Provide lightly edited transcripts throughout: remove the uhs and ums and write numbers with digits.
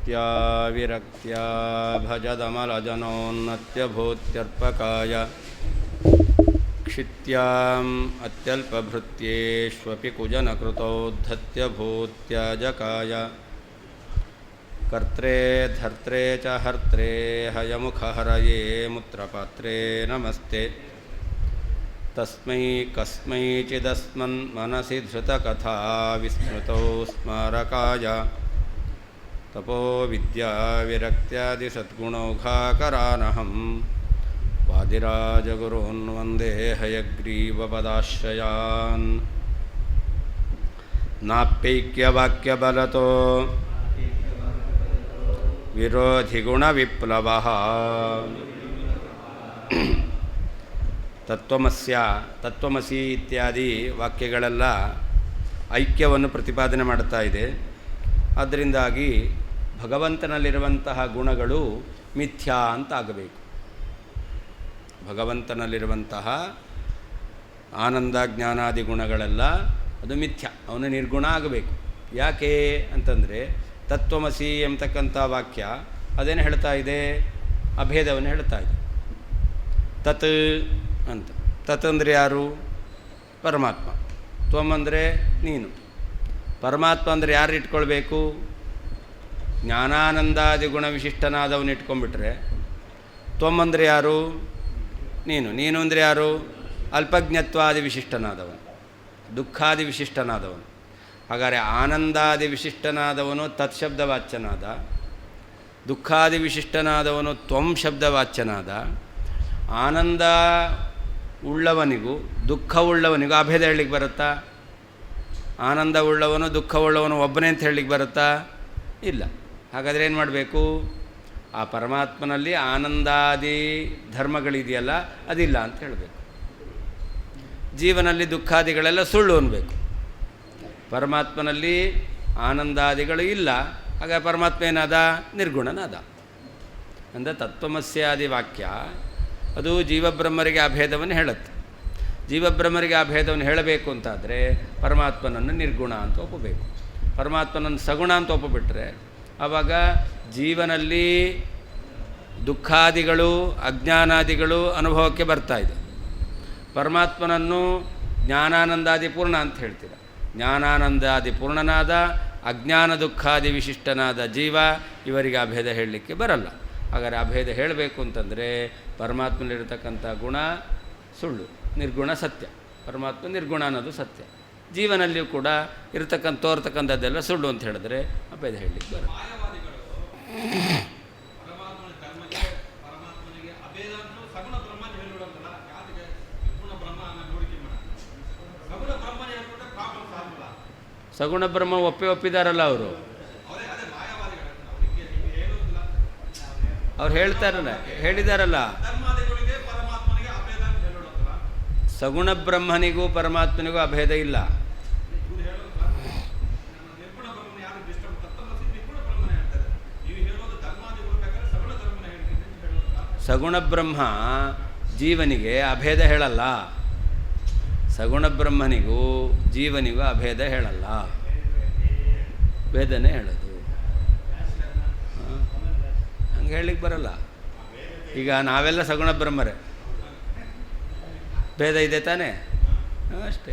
ಭಕ್ತ್ಯಾ ವಿರಕ್ತ್ಯಾ ಭಜದಮಲಜನೋನ್ನತ್ಯಭೂತ್ಯರ್ಪಕಾಯ ಕ್ಷಿತ್ಯಾಂ ಅತ್ಯಲ್ಪಭೃತ್ಯೇಷ್ವಪಿ ಕುಜನಕೃತೌದ್ಧತ್ಯಭೂತ್ಯಾಜಕಾಯ ಕರ್ತ್ರೇ ಧರ್ತ್ರೇ ಚ ಹರ್ತ್ರೇ ಹಯಮುಖಹರಯೇ ಮುತ್ರಪಾತ್ರೇ ನಮಸ್ತೆ ತಸ್ಮೈ ಕಸ್ಮೈಚಿದಸ್ಮನ್ ಮನಸಿ ಧೃತಕಥಾ ವಿಸ್ಮೃತೌ ಸ್ಮಾರಕಾಯ ತಪೋ ವಿದ್ಯಾ ವಿರಕ್ತ್ಯಾದಿ ಸದ್ಗುಣೌಘಾಕರಾನಹಂ ವಾದಿರಾಜಗುರೂನ್ ವಂದೇ ಹಯಗ್ರೀವಪದಾಶ್ರಯಾನ್ ನಾಪ್ಯೈಕ್ಯವಾಕ್ಯಬಲತೋ ವಿರೋಧಿಗುಣವಿಪ್ಲವಃ ತತ್ವಮಸಿ ಇತ್ಯಾದಿ ವಾಕ್ಯಗಳೆಲ್ಲ ಐಕ್ಯವನ್ನು ಪ್ರತಿಪಾದನೆ ಮಾಡ್ತಾ ಇದೆ. ಆದ್ದರಿಂದಾಗಿ ಭಗವಂತನಲ್ಲಿರುವಂತಹ ಗುಣಗಳು ಮಿಥ್ಯಾ ಅಂತ ಆಗಬೇಕು. ಭಗವಂತನಲ್ಲಿರುವಂತಹ ಆನಂದ ಜ್ಞಾನಾದಿ ಗುಣಗಳೆಲ್ಲ ಅದು ಮಿಥ್ಯ, ಅವನು ನಿರ್ಗುಣ ಆಗಬೇಕು. ಯಾಕೆ ಅಂತಂದರೆ ತತ್ವಮಸಿ ಎಂಬತಕ್ಕಂಥ ವಾಕ್ಯ ಅದೇನು ಹೇಳ್ತಾ ಇದೆ? ಅಭೇದವನ್ನು ಹೇಳ್ತಾ ಇದೆ. ತತ್ ಅಂತ, ತತ್ ಅಂದರೆ ಯಾರು? ಪರಮಾತ್ಮ. ತ್ವಮ್ ಅಂದರೆ ನೀನು. ಪರಮಾತ್ಮ ಅಂದರೆ ಯಾರು ಇಟ್ಕೊಳ್ಬೇಕು? ಜ್ಞಾನಾನಂದಾದಿ ಗುಣ ವಿಶಿಷ್ಟನಾದವನು ಇಟ್ಕೊಂಡ್ಬಿಟ್ರೆ, ತ್ವಮ್ ಅಂದರೆ ಯಾರು? ನೀನು. ನೀನು ಅಂದರೆ ಯಾರು? ಅಲ್ಪಜ್ಞತ್ವಾದಿ ವಿಶಿಷ್ಟನಾದವನು, ದುಃಖಾದಿ ವಿಶಿಷ್ಟನಾದವನು. ಹಾಗಾದರೆ ಆನಂದಾದಿ ವಿಶಿಷ್ಟನಾದವನು ತತ್ಶಬ್ದವಾಚ್ಯನಾದ, ದುಃಖಾದಿ ವಿಶಿಷ್ಟನಾದವನು ತ್ವಂ ಶಬ್ದವಾಚ್ಯನಾದ. ಆನಂದ ಉಳ್ಳವನಿಗೂ ದುಃಖವುಳ್ಳವನಿಗೂ ಅಭೇದ ಹೇಳಲಿಕ್ಕೆ ಬರುತ್ತಾ? ಆನಂದ ಉಳ್ಳವನು ದುಃಖವುಳ್ಳವನು ಒಬ್ಬನೇ ಅಂತ ಹೇಳಲಿಕ್ಕೆ ಬರುತ್ತಾ? ಇಲ್ಲ. ಹಾಗಾದರೆ ಏನು ಮಾಡಬೇಕು? ಆ ಪರಮಾತ್ಮನಲ್ಲಿ ಆನಂದಾದಿ ಧರ್ಮಗಳಿದೆಯಲ್ಲ ಅದಿಲ್ಲ ಅಂತ ಹೇಳಬೇಕು. ಜೀವನಲ್ಲಿ ದುಃಖಾದಿಗಳೆಲ್ಲ ಸುಳ್ಳು ಅನ್ನಬೇಕು. ಪರಮಾತ್ಮನಲ್ಲಿ ಆನಂದಾದಿಗಳು ಇಲ್ಲ, ಹಾಗಾಗಿ ಪರಮಾತ್ಮ ಏನಾದ? ನಿರ್ಗುಣನಾದ. ಅಂದರೆ ತತ್ವಮಸ್ಯಾದಿ ವಾಕ್ಯ ಅದು ಜೀವಬ್ರಹ್ಮರಿಗೆ ಅಭೇದವನ್ನು ಹೇಳುತ್ತೆ. ಜೀವಬ್ರಹ್ಮರಿಗೆ ಅಭೇದವನ್ನು ಹೇಳಬೇಕು ಅಂತಾದರೆ ಪರಮಾತ್ಮನನ್ನು ನಿರ್ಗುಣ ಅಂತ ಒಪ್ಪಬೇಕು. ಪರಮಾತ್ಮನನ್ನು ಸಗುಣ ಅಂತ ಒಪ್ಪಿಬಿಟ್ರೆ ಆವಾಗ ಜೀವನಲ್ಲಿ ದುಃಖಾದಿಗಳು ಅಜ್ಞಾನಾದಿಗಳು ಅನುಭವಕ್ಕೆ ಬರ್ತಾಯಿದೆ. ಪರಮಾತ್ಮನನ್ನು ಜ್ಞಾನಾನಂದಾದಿ ಪೂರ್ಣ ಅಂತ ಹೇಳ್ತೀರ. ಜ್ಞಾನಾನಂದಾದಿ ಪೂರ್ಣನಾದ ಅಜ್ಞಾನ ದುಃಖಾದಿ ವಿಶಿಷ್ಟನಾದ ಜೀವ, ಇವರಿಗೆ ಅಭೇದ ಹೇಳಲಿಕ್ಕೆ ಬರಲ್ಲ. ಹಾಗಾದರೆ ಅಭೇದ ಹೇಳಬೇಕು ಅಂತಂದರೆ ಪರಮಾತ್ಮನಲ್ಲಿರತಕ್ಕಂಥ ಗುಣ ಸುಳ್ಳು, ನಿರ್ಗುಣ ಸತ್ಯ. ಪರಮಾತ್ಮ ನಿರ್ಗುಣ ಅನ್ನೋದು ಸತ್ಯ. ಜೀವನಲ್ಲಿಯೂ ಕೂಡ ತೋರ್ತಕ್ಕಂಥದ್ದೆಲ್ಲ ಸುಳ್ಳು ಅಂತ ಹೇಳಿದ್ರೆ ಅಭೇದ ಹೇಳಲಿಕ್ಕೆ ಬರಲ್ಲ. ಸಗುಣ ಬ್ರಹ್ಮ ಒಪ್ಪಿದಾರಲ್ಲ ಅವರು. ಅವ್ರು ಹೇಳ್ತಾರಲ್ಲ, ಹೇಳಿದಾರಲ್ಲ, ಸಗುಣ ಬ್ರಹ್ಮನಿಗೂ ಪರಮಾತ್ಮನಿಗೂ ಅಭೇದ ಇಲ್ಲ. ಸಗುಣ ಬ್ರಹ್ಮ ಜೀವನಿಗೆ ಅಭೇದ ಹೇಳಲ್ಲ. ಸಗುಣ ಬ್ರಹ್ಮನಿಗೂ ಜೀವನಿಗೂ ಅಭೇದ ಹೇಳಲ್ಲ, ಭೇದನೇ ಹೇಳೋದು. ಹಂಗೆ ಹೇಳಲಿಕ್ಕೆ ಬರಲ್ಲ. ಈಗ ನಾವೆಲ್ಲ ಸಗುಣ ಬ್ರಹ್ಮರೇ, ಭೇದ ಇದೆ ತಾನೇ? ಅಷ್ಟೇ.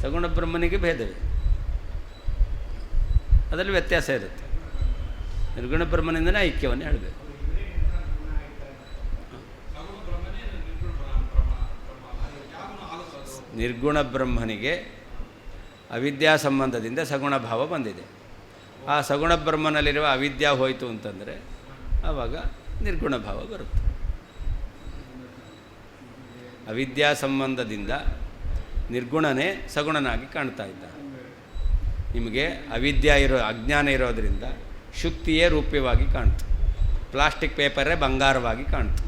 ಸಗುಣ ಬ್ರಹ್ಮನಿಗೆ ಭೇದವೇ, ಅದರಲ್ಲಿ ವ್ಯತ್ಯಾಸ ಇರುತ್ತೆ. ನಿರ್ಗುಣ ಬ್ರಹ್ಮನಿಂದನೇ ಐಕ್ಯವನ್ನು ಹೇಳಬೇಕು. ನಿರ್ಗುಣ ಬ್ರಹ್ಮನಿಗೆ ಅವಿದ್ಯಾ ಸಂಬಂಧದಿಂದ ಸಗುಣ ಭಾವ ಬಂದಿದೆ. ಆ ಸಗುಣ ಬ್ರಹ್ಮನಲ್ಲಿರುವ ಅವಿದ್ಯಾ ಹೋಯಿತು ಅಂತಂದರೆ ಆವಾಗ ನಿರ್ಗುಣ ಭಾವ ಬರುತ್ತೆ. ಅವಿದ್ಯಾ ಸಂಬಂಧದಿಂದ ನಿರ್ಗುಣನೇ ಸಗುಣನಾಗಿ ಕಾಣ್ತಾ ಇದ್ದಾನೆ. ನಿಮಗೆ ಅಜ್ಞಾನ ಇರೋದರಿಂದ ಶುಕ್ತಿಯೇ ರೂಪ್ಯವಾಗಿ ಕಾಣ್ತು, ಪ್ಲಾಸ್ಟಿಕ್ ಪೇಪರೇ ಬಂಗಾರವಾಗಿ ಕಾಣ್ತು.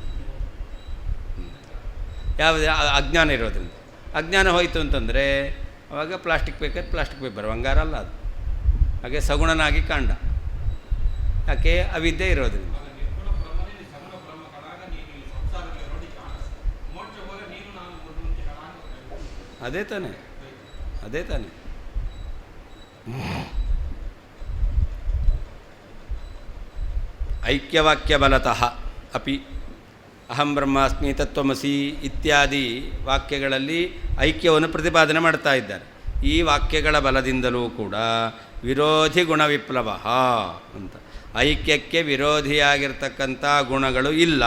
ಯಾವುದು? ಅಜ್ಞಾನ ಇರೋದ್ರಿಂದ. ಅಜ್ಞಾನ ಹೋಯಿತು ಅಂತಂದರೆ ಆವಾಗ ಪ್ಲಾಸ್ಟಿಕ್ ಪೇಪರ್ ಬಂಗಾರ ಅಲ್ಲ ಅದು. ಹಾಗೆ ಸಗುಣನಾಗಿ ಕಾಂಡ. ಯಾಕೆ? ಅವಿದ್ಯೆ ಇರೋದ್ರಿಂದ. ಅದೇ ತಾನೆ. ಐಕ್ಯವಾಕ್ಯ ಬಲತಃ ಅಪಿ ಅಹಂ ಬ್ರಹ್ಮಾಸ್ಮಿ ತತ್ವಮಸಿ ಇತ್ಯಾದಿ ವಾಕ್ಯಗಳಲ್ಲಿ ಐಕ್ಯವನ್ನು ಪ್ರತಿಪಾದನೆ ಮಾಡ್ತಾ ಇದ್ದಾರೆ. ಈ ವಾಕ್ಯಗಳ ಬಲದಿಂದಲೂ ಕೂಡ ವಿರೋಧಿ ಗುಣ ವಿಪ್ಲವ ಅಂತ, ಐಕ್ಯಕ್ಕೆ ವಿರೋಧಿಯಾಗಿರ್ತಕ್ಕಂಥ ಗುಣಗಳು ಇಲ್ಲ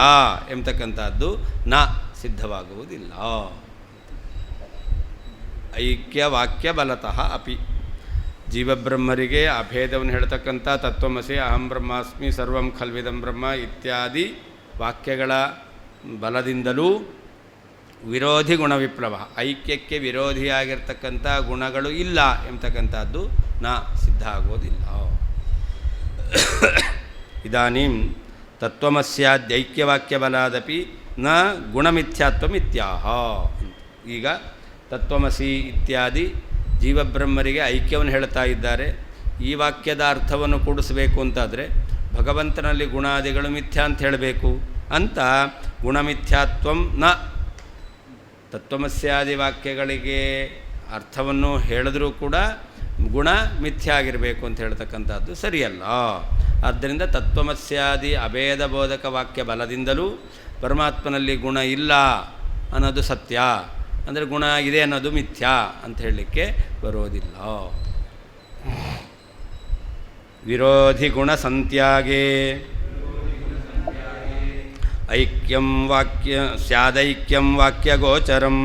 ಎಂಬತಕ್ಕಂಥದ್ದು ನ ಸಿದ್ಧವಾಗುವುದಿಲ್ಲ. ಐಕ್ಯವಾಕ್ಯ ಬಲತಃ ಅಪಿ ಜೀವಬ್ರಹ್ಮರಿಗೆ ಅಭೇದವನ್ನು ಹೇಳ್ತಕ್ಕಂಥ ತತ್ವಮಸಿ ಅಹಂ ಬ್ರಹ್ಮಾಸ್ಮಿ ಸರ್ವಂ ಖಲ್ವಿದಂ ಬ್ರಹ್ಮ ಇತ್ಯಾದಿ ವಾಕ್ಯಗಳ ಬಲದಿಂದಲೂ ವಿರೋಧಿ ಗುಣ ವಿಪ್ಲವ, ಐಕ್ಯಕ್ಕೆ ವಿರೋಧಿಯಾಗಿರ್ತಕ್ಕಂಥ ಗುಣಗಳು ಇಲ್ಲ ಎಂಬತಕ್ಕಂಥದ್ದು ನ ಸಿದ್ಧ ಆಗೋದಿಲ್ಲ. ಇದಾನೀಂ ತತ್ವಮಸ್ಯಾದ್ಯೈಕ್ಯವಾಕ್ಯ ಬಲಾದಪಿ ನ ಗುಣಮಿಥ್ಯಾತ್ವಮಿತ್ಯಾಹ. ಈಗ ತತ್ವಮಸಿ ಇತ್ಯಾದಿ ಜೀವಬ್ರಹ್ಮರಿಗೆ ಐಕ್ಯವನ್ನು ಹೇಳ್ತಾ ಇದ್ದಾರೆ. ಈ ವಾಕ್ಯದ ಅರ್ಥವನ್ನು ಕೂಡಿಸಬೇಕು ಅಂತಾದರೆ ಭಗವಂತನಲ್ಲಿ ಗುಣಾದಿಗಳು ಮಿಥ್ಯಾ ಅಂತ ಹೇಳಬೇಕು ಅಂತ ಗುಣಮಿಥ್ಯಾತ್ವಂ ನ, ತತ್ವಮಸ್ಯಾದಿ ವಾಕ್ಯಗಳಿಗೆ ಅರ್ಥವನ್ನು ಹೇಳಿದ್ರೂ ಕೂಡ ಗುಣ ಮಿಥ್ಯಾ ಆಗಿರಬೇಕು ಅಂತ ಹೇಳ್ತಕ್ಕಂಥದ್ದು ಸರಿಯಲ್ಲ. ಆದ್ದರಿಂದ ತತ್ವಮಸ್ಯಾದಿ ಅಭೇದ ಬೋಧಕ ವಾಕ್ಯ ಬಲದಿಂದಲೂ ಪರಮಾತ್ಮನಲ್ಲಿ ಗುಣ ಇಲ್ಲ ಅನ್ನೋದು ಸತ್ಯ, ಅಂದರೆ ಗುಣ ಇದೆ ಅನ್ನೋದು ಮಿಥ್ಯಾ ಅಂತ ಹೇಳಲಿಕ್ಕೆ ಬರೋದಿಲ್ಲ. ವಿರೋಧಿ ಗುಣ ಸಂತ್ಯಾಗೇ ಐಕ್ಯಂ ವಾಕ್ಯ ಸ್ಯಾದೈಕ್ಯಂ ವಾಕ್ಯಗೋಚರಂ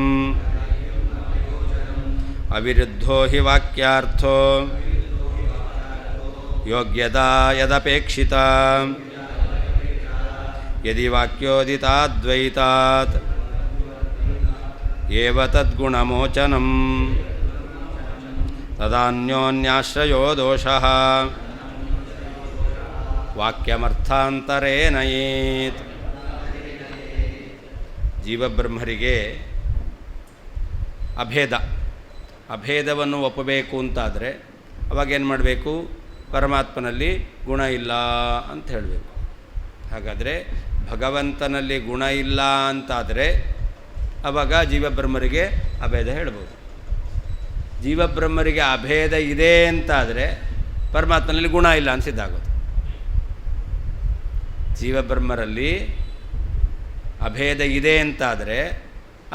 ಅವಿರುದ್ಧೋ ಹಿ ವಾಕ್ಯಾರ್ಥೋ ಯೋಗ್ಯತಾ ಯದಪೇಕ್ಷಿತಾ ಯದಿ ವಾಕ್ಯೋದಿತಾದ್ವೈತಾತ್ ಏವ ತದ್ಗುಣಮೋಚನಂ ತದಾನ್ಯೋನ್ಯಾಶ್ರಯೋ ದೋಷಃ ವಾಕ್ಯಮರ್ಥಾಂತರೇ ನಯೇತ್. ಜೀವಬ್ರಹ್ಮರಿಗೆ ಅಭೇದವನ್ನು ಒಪ್ಪಬೇಕು ಅಂತಾದರೆ ಅವಾಗೇನು ಮಾಡಬೇಕು? ಪರಮಾತ್ಮನಲ್ಲಿ ಗುಣ ಇಲ್ಲ ಅಂತ ಹೇಳಬೇಕು. ಹಾಗಾದರೆ ಭಗವಂತನಲ್ಲಿ ಗುಣ ಇಲ್ಲ ಅಂತಾದರೆ ಆವಾಗ ಜೀವಬ್ರಹ್ಮರಿಗೆ ಅಭೇದ ಹೇಳ್ಬೋದು. ಜೀವಬ್ರಹ್ಮರಿಗೆ ಅಭೇದ ಇದೆ ಅಂತಾದರೆ ಪರಮಾತ್ಮನಲ್ಲಿ ಗುಣ ಇಲ್ಲ ಅನಿಸಿದ್ದಾಗೋದು. ಜೀವಬ್ರಹ್ಮರಲ್ಲಿ ಅಭೇದ ಇದೆ ಅಂತಾದರೆ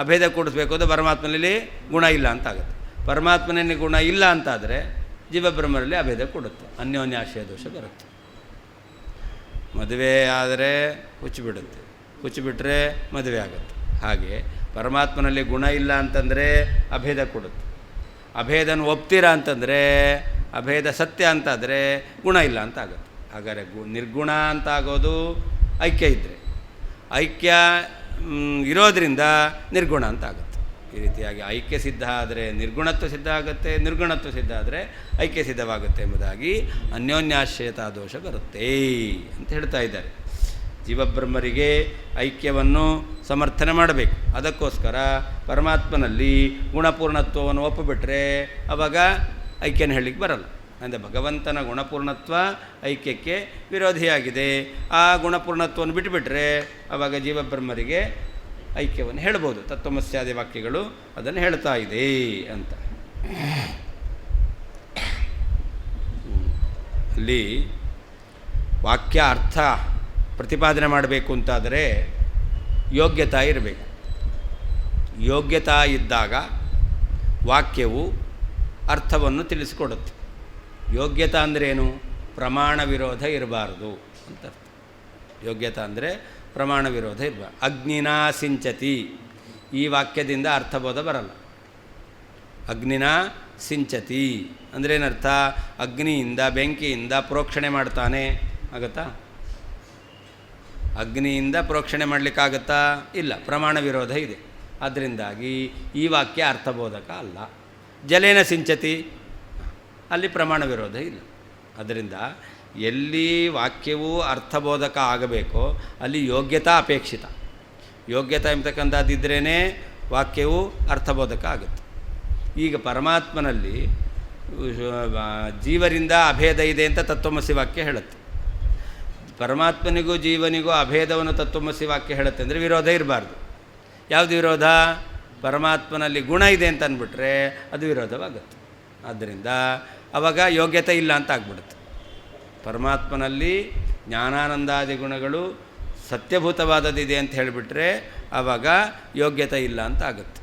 ಅಭೇದ ಕೂಡಿಸ್ಬೇಕು ಅದು ಪರಮಾತ್ಮನಲ್ಲಿ ಗುಣ ಇಲ್ಲ ಅಂತಾಗುತ್ತೆ. ಪರಮಾತ್ಮನಲ್ಲಿ ಗುಣ ಇಲ್ಲ ಅಂತಾದರೆ ಜೀವಬ್ರಹ್ಮರಲ್ಲಿ ಅಭೇದ ಕೊಡುತ್ತೆ, ಅನ್ಯೋನ್ಯಾಶ್ರಯ ದೋಷ ಬರುತ್ತೆ. ಮದುವೆ ಆದರೆ ಹುಚ್ಚಿಬಿಡುತ್ತೆ, ಹುಚ್ಚಿಬಿಟ್ರೆ ಮದುವೆ ಆಗುತ್ತೆ. ಹಾಗೆ ಪರಮಾತ್ಮನಲ್ಲಿ ಗುಣ ಇಲ್ಲ ಅಂತಂದರೆ ಅಭೇದ ಕೊಡುತ್ತೆ. ಅಭೇದನ ಒಪ್ತೀರಾ ಅಂತಂದರೆ ಅಭೇದ ಸತ್ಯ ಅಂತಾದರೆ ಗುಣ ಇಲ್ಲ ಅಂತ ಆಗುತ್ತೆ. ಹಾಗಾದರೆ ನಿರ್ಗುಣ ಅಂತ ಆಗೋದು ಐಕ್ಯ ಇದ್ದರೆ, ಐಕ್ಯ ಇರೋದರಿಂದ ನಿರ್ಗುಣ ಅಂತ ಆಗುತ್ತೆ. ಈ ರೀತಿಯಾಗಿ ಐಕ್ಯ ಸಿದ್ಧ ಆದರೆ ನಿರ್ಗುಣತ್ವ ಸಿದ್ಧ ಆಗುತ್ತೆ, ನಿರ್ಗುಣತ್ವ ಸಿದ್ಧ ಆದರೆ ಐಕ್ಯ ಸಿದ್ಧವಾಗುತ್ತೆ ಎಂಬುದಾಗಿ ಅನ್ಯೋನ್ಯಾಶ್ರಯತಾ ದೋಷ ಬರುತ್ತೆ ಅಂತ ಹೇಳ್ತಾ ಇದ್ದಾರೆ. ಜೀವಬ್ರಹ್ಮರಿಗೆ ಐಕ್ಯವನ್ನು ಸಮರ್ಥನೆ ಮಾಡಬೇಕು. ಅದಕ್ಕೋಸ್ಕರ ಪರಮಾತ್ಮನಲ್ಲಿ ಗುಣಪೂರ್ಣತ್ವವನ್ನು ಒಪ್ಪಿಬಿಟ್ರೆ ಆವಾಗ ಐಕ್ಯನ ಹೇಳಲಿಕ್ಕೆ ಬರಲ್ಲ. ಅಂದರೆ ಭಗವಂತನ ಗುಣಪೂರ್ಣತ್ವ ಐಕ್ಯಕ್ಕೆ ವಿರೋಧಿಯಾಗಿದೆ. ಆ ಗುಣಪೂರ್ಣತ್ವವನ್ನು ಬಿಟ್ಟುಬಿಟ್ರೆ ಆವಾಗ ಜೀವಬ್ರಹ್ಮರಿಗೆ ಐಕ್ಯವನ್ನು ಹೇಳ್ಬೋದು. ತತ್ವಮಸ್ಯಾದಿ ವಾಕ್ಯಗಳು ಅದನ್ನು ಹೇಳ್ತಾ ಇದೆ ಅಂತ. ಅಲ್ಲಿ ವಾಕ್ಯ ಅರ್ಥ ಪ್ರತಿಪಾದನೆ ಮಾಡಬೇಕು ಅಂತಾದರೆ ಯೋಗ್ಯತಾ ಇರಬೇಕು. ಯೋಗ್ಯತಾ ಇದ್ದಾಗ ವಾಕ್ಯವು ಅರ್ಥವನ್ನು ತಿಳಿಸಿಕೊಡುತ್ತೆ. ಯೋಗ್ಯತಾ ಅಂದ್ರೇನು? ಪ್ರಮಾಣ ವಿರೋಧ ಇರಬಾರ್ದು ಅಂತ ಅರ್ಥ. ಯೋಗ್ಯತಾ ಅಂದರೆ ಪ್ರಮಾಣ ವಿರೋಧ ಇರಬಾರ್ದು. ಅಗ್ನಿನಾ ಸಿಂಚತಿ, ಈ ವಾಕ್ಯದಿಂದ ಅರ್ಥಬೋಧ ಬರಲ್ಲ. ಅಗ್ನಿನಾ ಸಿಂಚತಿ ಅಂದ್ರೇನರ್ಥ? ಅಗ್ನಿಯಿಂದ ಬೆಂಕಿಯಿಂದ ಪ್ರೋಕ್ಷಣೆ ಮಾಡ್ತಾನೆ, ಆಗುತ್ತಾ? ಅಗ್ನಿಯಿಂದ ಪ್ರೋಕ್ಷಣೆ ಮಾಡಲಿಕ್ಕಾಗತ್ತಾ? ಇಲ್ಲ, ಪ್ರಮಾಣ ವಿರೋಧ ಇದೆ. ಅದರಿಂದಾಗಿ ಈ ವಾಕ್ಯ ಅರ್ಥಬೋಧಕ ಅಲ್ಲ. ಜಲೇನ ಸಿಂಚತಿ, ಅಲ್ಲಿ ಪ್ರಮಾಣ ವಿರೋಧ ಇಲ್ಲ. ಅದರಿಂದ ಎಲ್ಲಿ ವಾಕ್ಯವು ಅರ್ಥಬೋಧಕ ಆಗಬೇಕೋ ಅಲ್ಲಿ ಯೋಗ್ಯತಾ ಅಪೇಕ್ಷಿತ. ಯೋಗ್ಯತಾ ಎಂಬತಕ್ಕಂಥದ್ದಿದ್ರೇ ವಾಕ್ಯವು ಅರ್ಥಬೋಧಕ ಆಗುತ್ತೆ. ಈಗ ಪರಮಾತ್ಮನಲ್ಲಿ ಜೀವರಿಂದ ಅಭೇದ ಇದೆ ಅಂತ ತತ್ವಮಸಿ ವಾಕ್ಯ ಹೇಳುತ್ತೆ. ಪರಮಾತ್ಮನಿಗೂ ಜೀವನಿಗೂ ಅಭೇದವನ್ನು ತತ್ವಮಸಿ ವಾಕ್ಯ ಹೇಳುತ್ತೆ ಅಂದರೆ ವಿರೋಧ ಇರಬಾರ್ದು. ಯಾವುದು ವಿರೋಧ? ಪರಮಾತ್ಮನಲ್ಲಿ ಗುಣ ಇದೆ ಅಂತ ಅಂದ್ಬಿಟ್ರೆ ಅದು ವಿರೋಧವಾಗುತ್ತೆ. ಆದ್ದರಿಂದ ಆವಾಗ ಯೋಗ್ಯತೆ ಇಲ್ಲ ಅಂತ ಆಗ್ಬಿಡುತ್ತೆ. ಪರಮಾತ್ಮನಲ್ಲಿ ಜ್ಞಾನಾನಂದಾದಿ ಗುಣಗಳು ಸತ್ಯಭೂತವಾದದ್ದಿದೆ ಅಂತ ಹೇಳಿಬಿಟ್ರೆ ಆವಾಗ ಯೋಗ್ಯತೆ ಇಲ್ಲ ಅಂತ ಆಗುತ್ತೆ.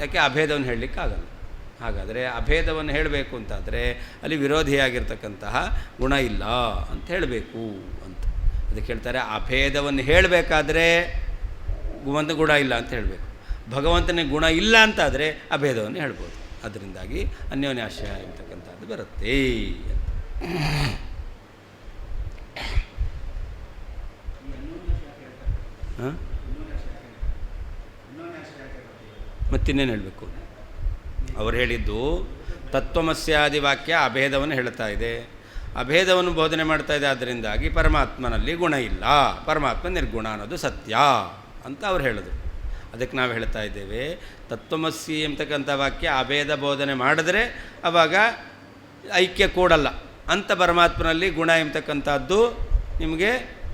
ಯಾಕೆ ಅಭೇದವನ್ನು ಹೇಳಲಿಕ್ಕಾಗಲ್ಲ. ಹಾಗಾದರೆ ಅಭೇದವನ್ನು ಹೇಳಬೇಕು ಅಂತಾದರೆ ಅಲ್ಲಿ ವಿರೋಧಿಯಾಗಿರ್ತಕ್ಕಂತಹ ಗುಣ ಇಲ್ಲ ಅಂತ ಹೇಳಬೇಕು ಅಂತ. ಅದಕ್ಕೆ ಹೇಳ್ತಾರೆ ಅಭೇದವನ್ನು ಹೇಳಬೇಕಾದ್ರೆ ಒಂದು ಗುಣ ಇಲ್ಲ ಅಂತ ಹೇಳಬೇಕು. ಭಗವಂತನಿಗೆ ಗುಣ ಇಲ್ಲ ಅಂತಾದರೆ ಅಭೇದವನ್ನು ಹೇಳ್ಬೋದು. ಅದರಿಂದಾಗಿ ಅನ್ಯೋನ್ಯಾಶ್ರಯ ಅಂತಕ್ಕಂಥದ್ದು ಬರುತ್ತೆ. ಮತ್ತಿನ್ನೇನು ಹೇಳಬೇಕು? ಅವರು ಹೇಳಿದ್ದು ತತ್ವಮಸ್ಯಾದಿ ವಾಕ್ಯ ಅಭೇದವನ್ನು ಹೇಳ್ತಾ ಇದೆ, ಅಭೇದವನ್ನು ಬೋಧನೆ ಮಾಡ್ತಾ ಇದೆ. ಅದರಿಂದಾಗಿ ಪರಮಾತ್ಮನಲ್ಲಿ ಗುಣ ಇಲ್ಲ, ಪರಮಾತ್ಮ ನಿರ್ಗುಣ ಅನ್ನೋದು ಸತ್ಯ ಅಂತ ಅವ್ರು ಹೇಳಿದ್ರು. ಅದಕ್ಕೆ ನಾವು ಹೇಳ್ತಾ ಇದ್ದೇವೆ ತತ್ವಮಸಿ ಎಂಬತಕ್ಕಂಥ ವಾಕ್ಯ ಅಭೇದ ಬೋಧನೆ ಮಾಡಿದ್ರೆ ಆವಾಗ ಐಕ್ಯ ಕೂಡಲ್ಲ ಅಂತ ಪರಮಾತ್ಮನಲ್ಲಿ ಗುಣ ಎಂಬತಕ್ಕಂಥದ್ದು ನಿಮಗೆ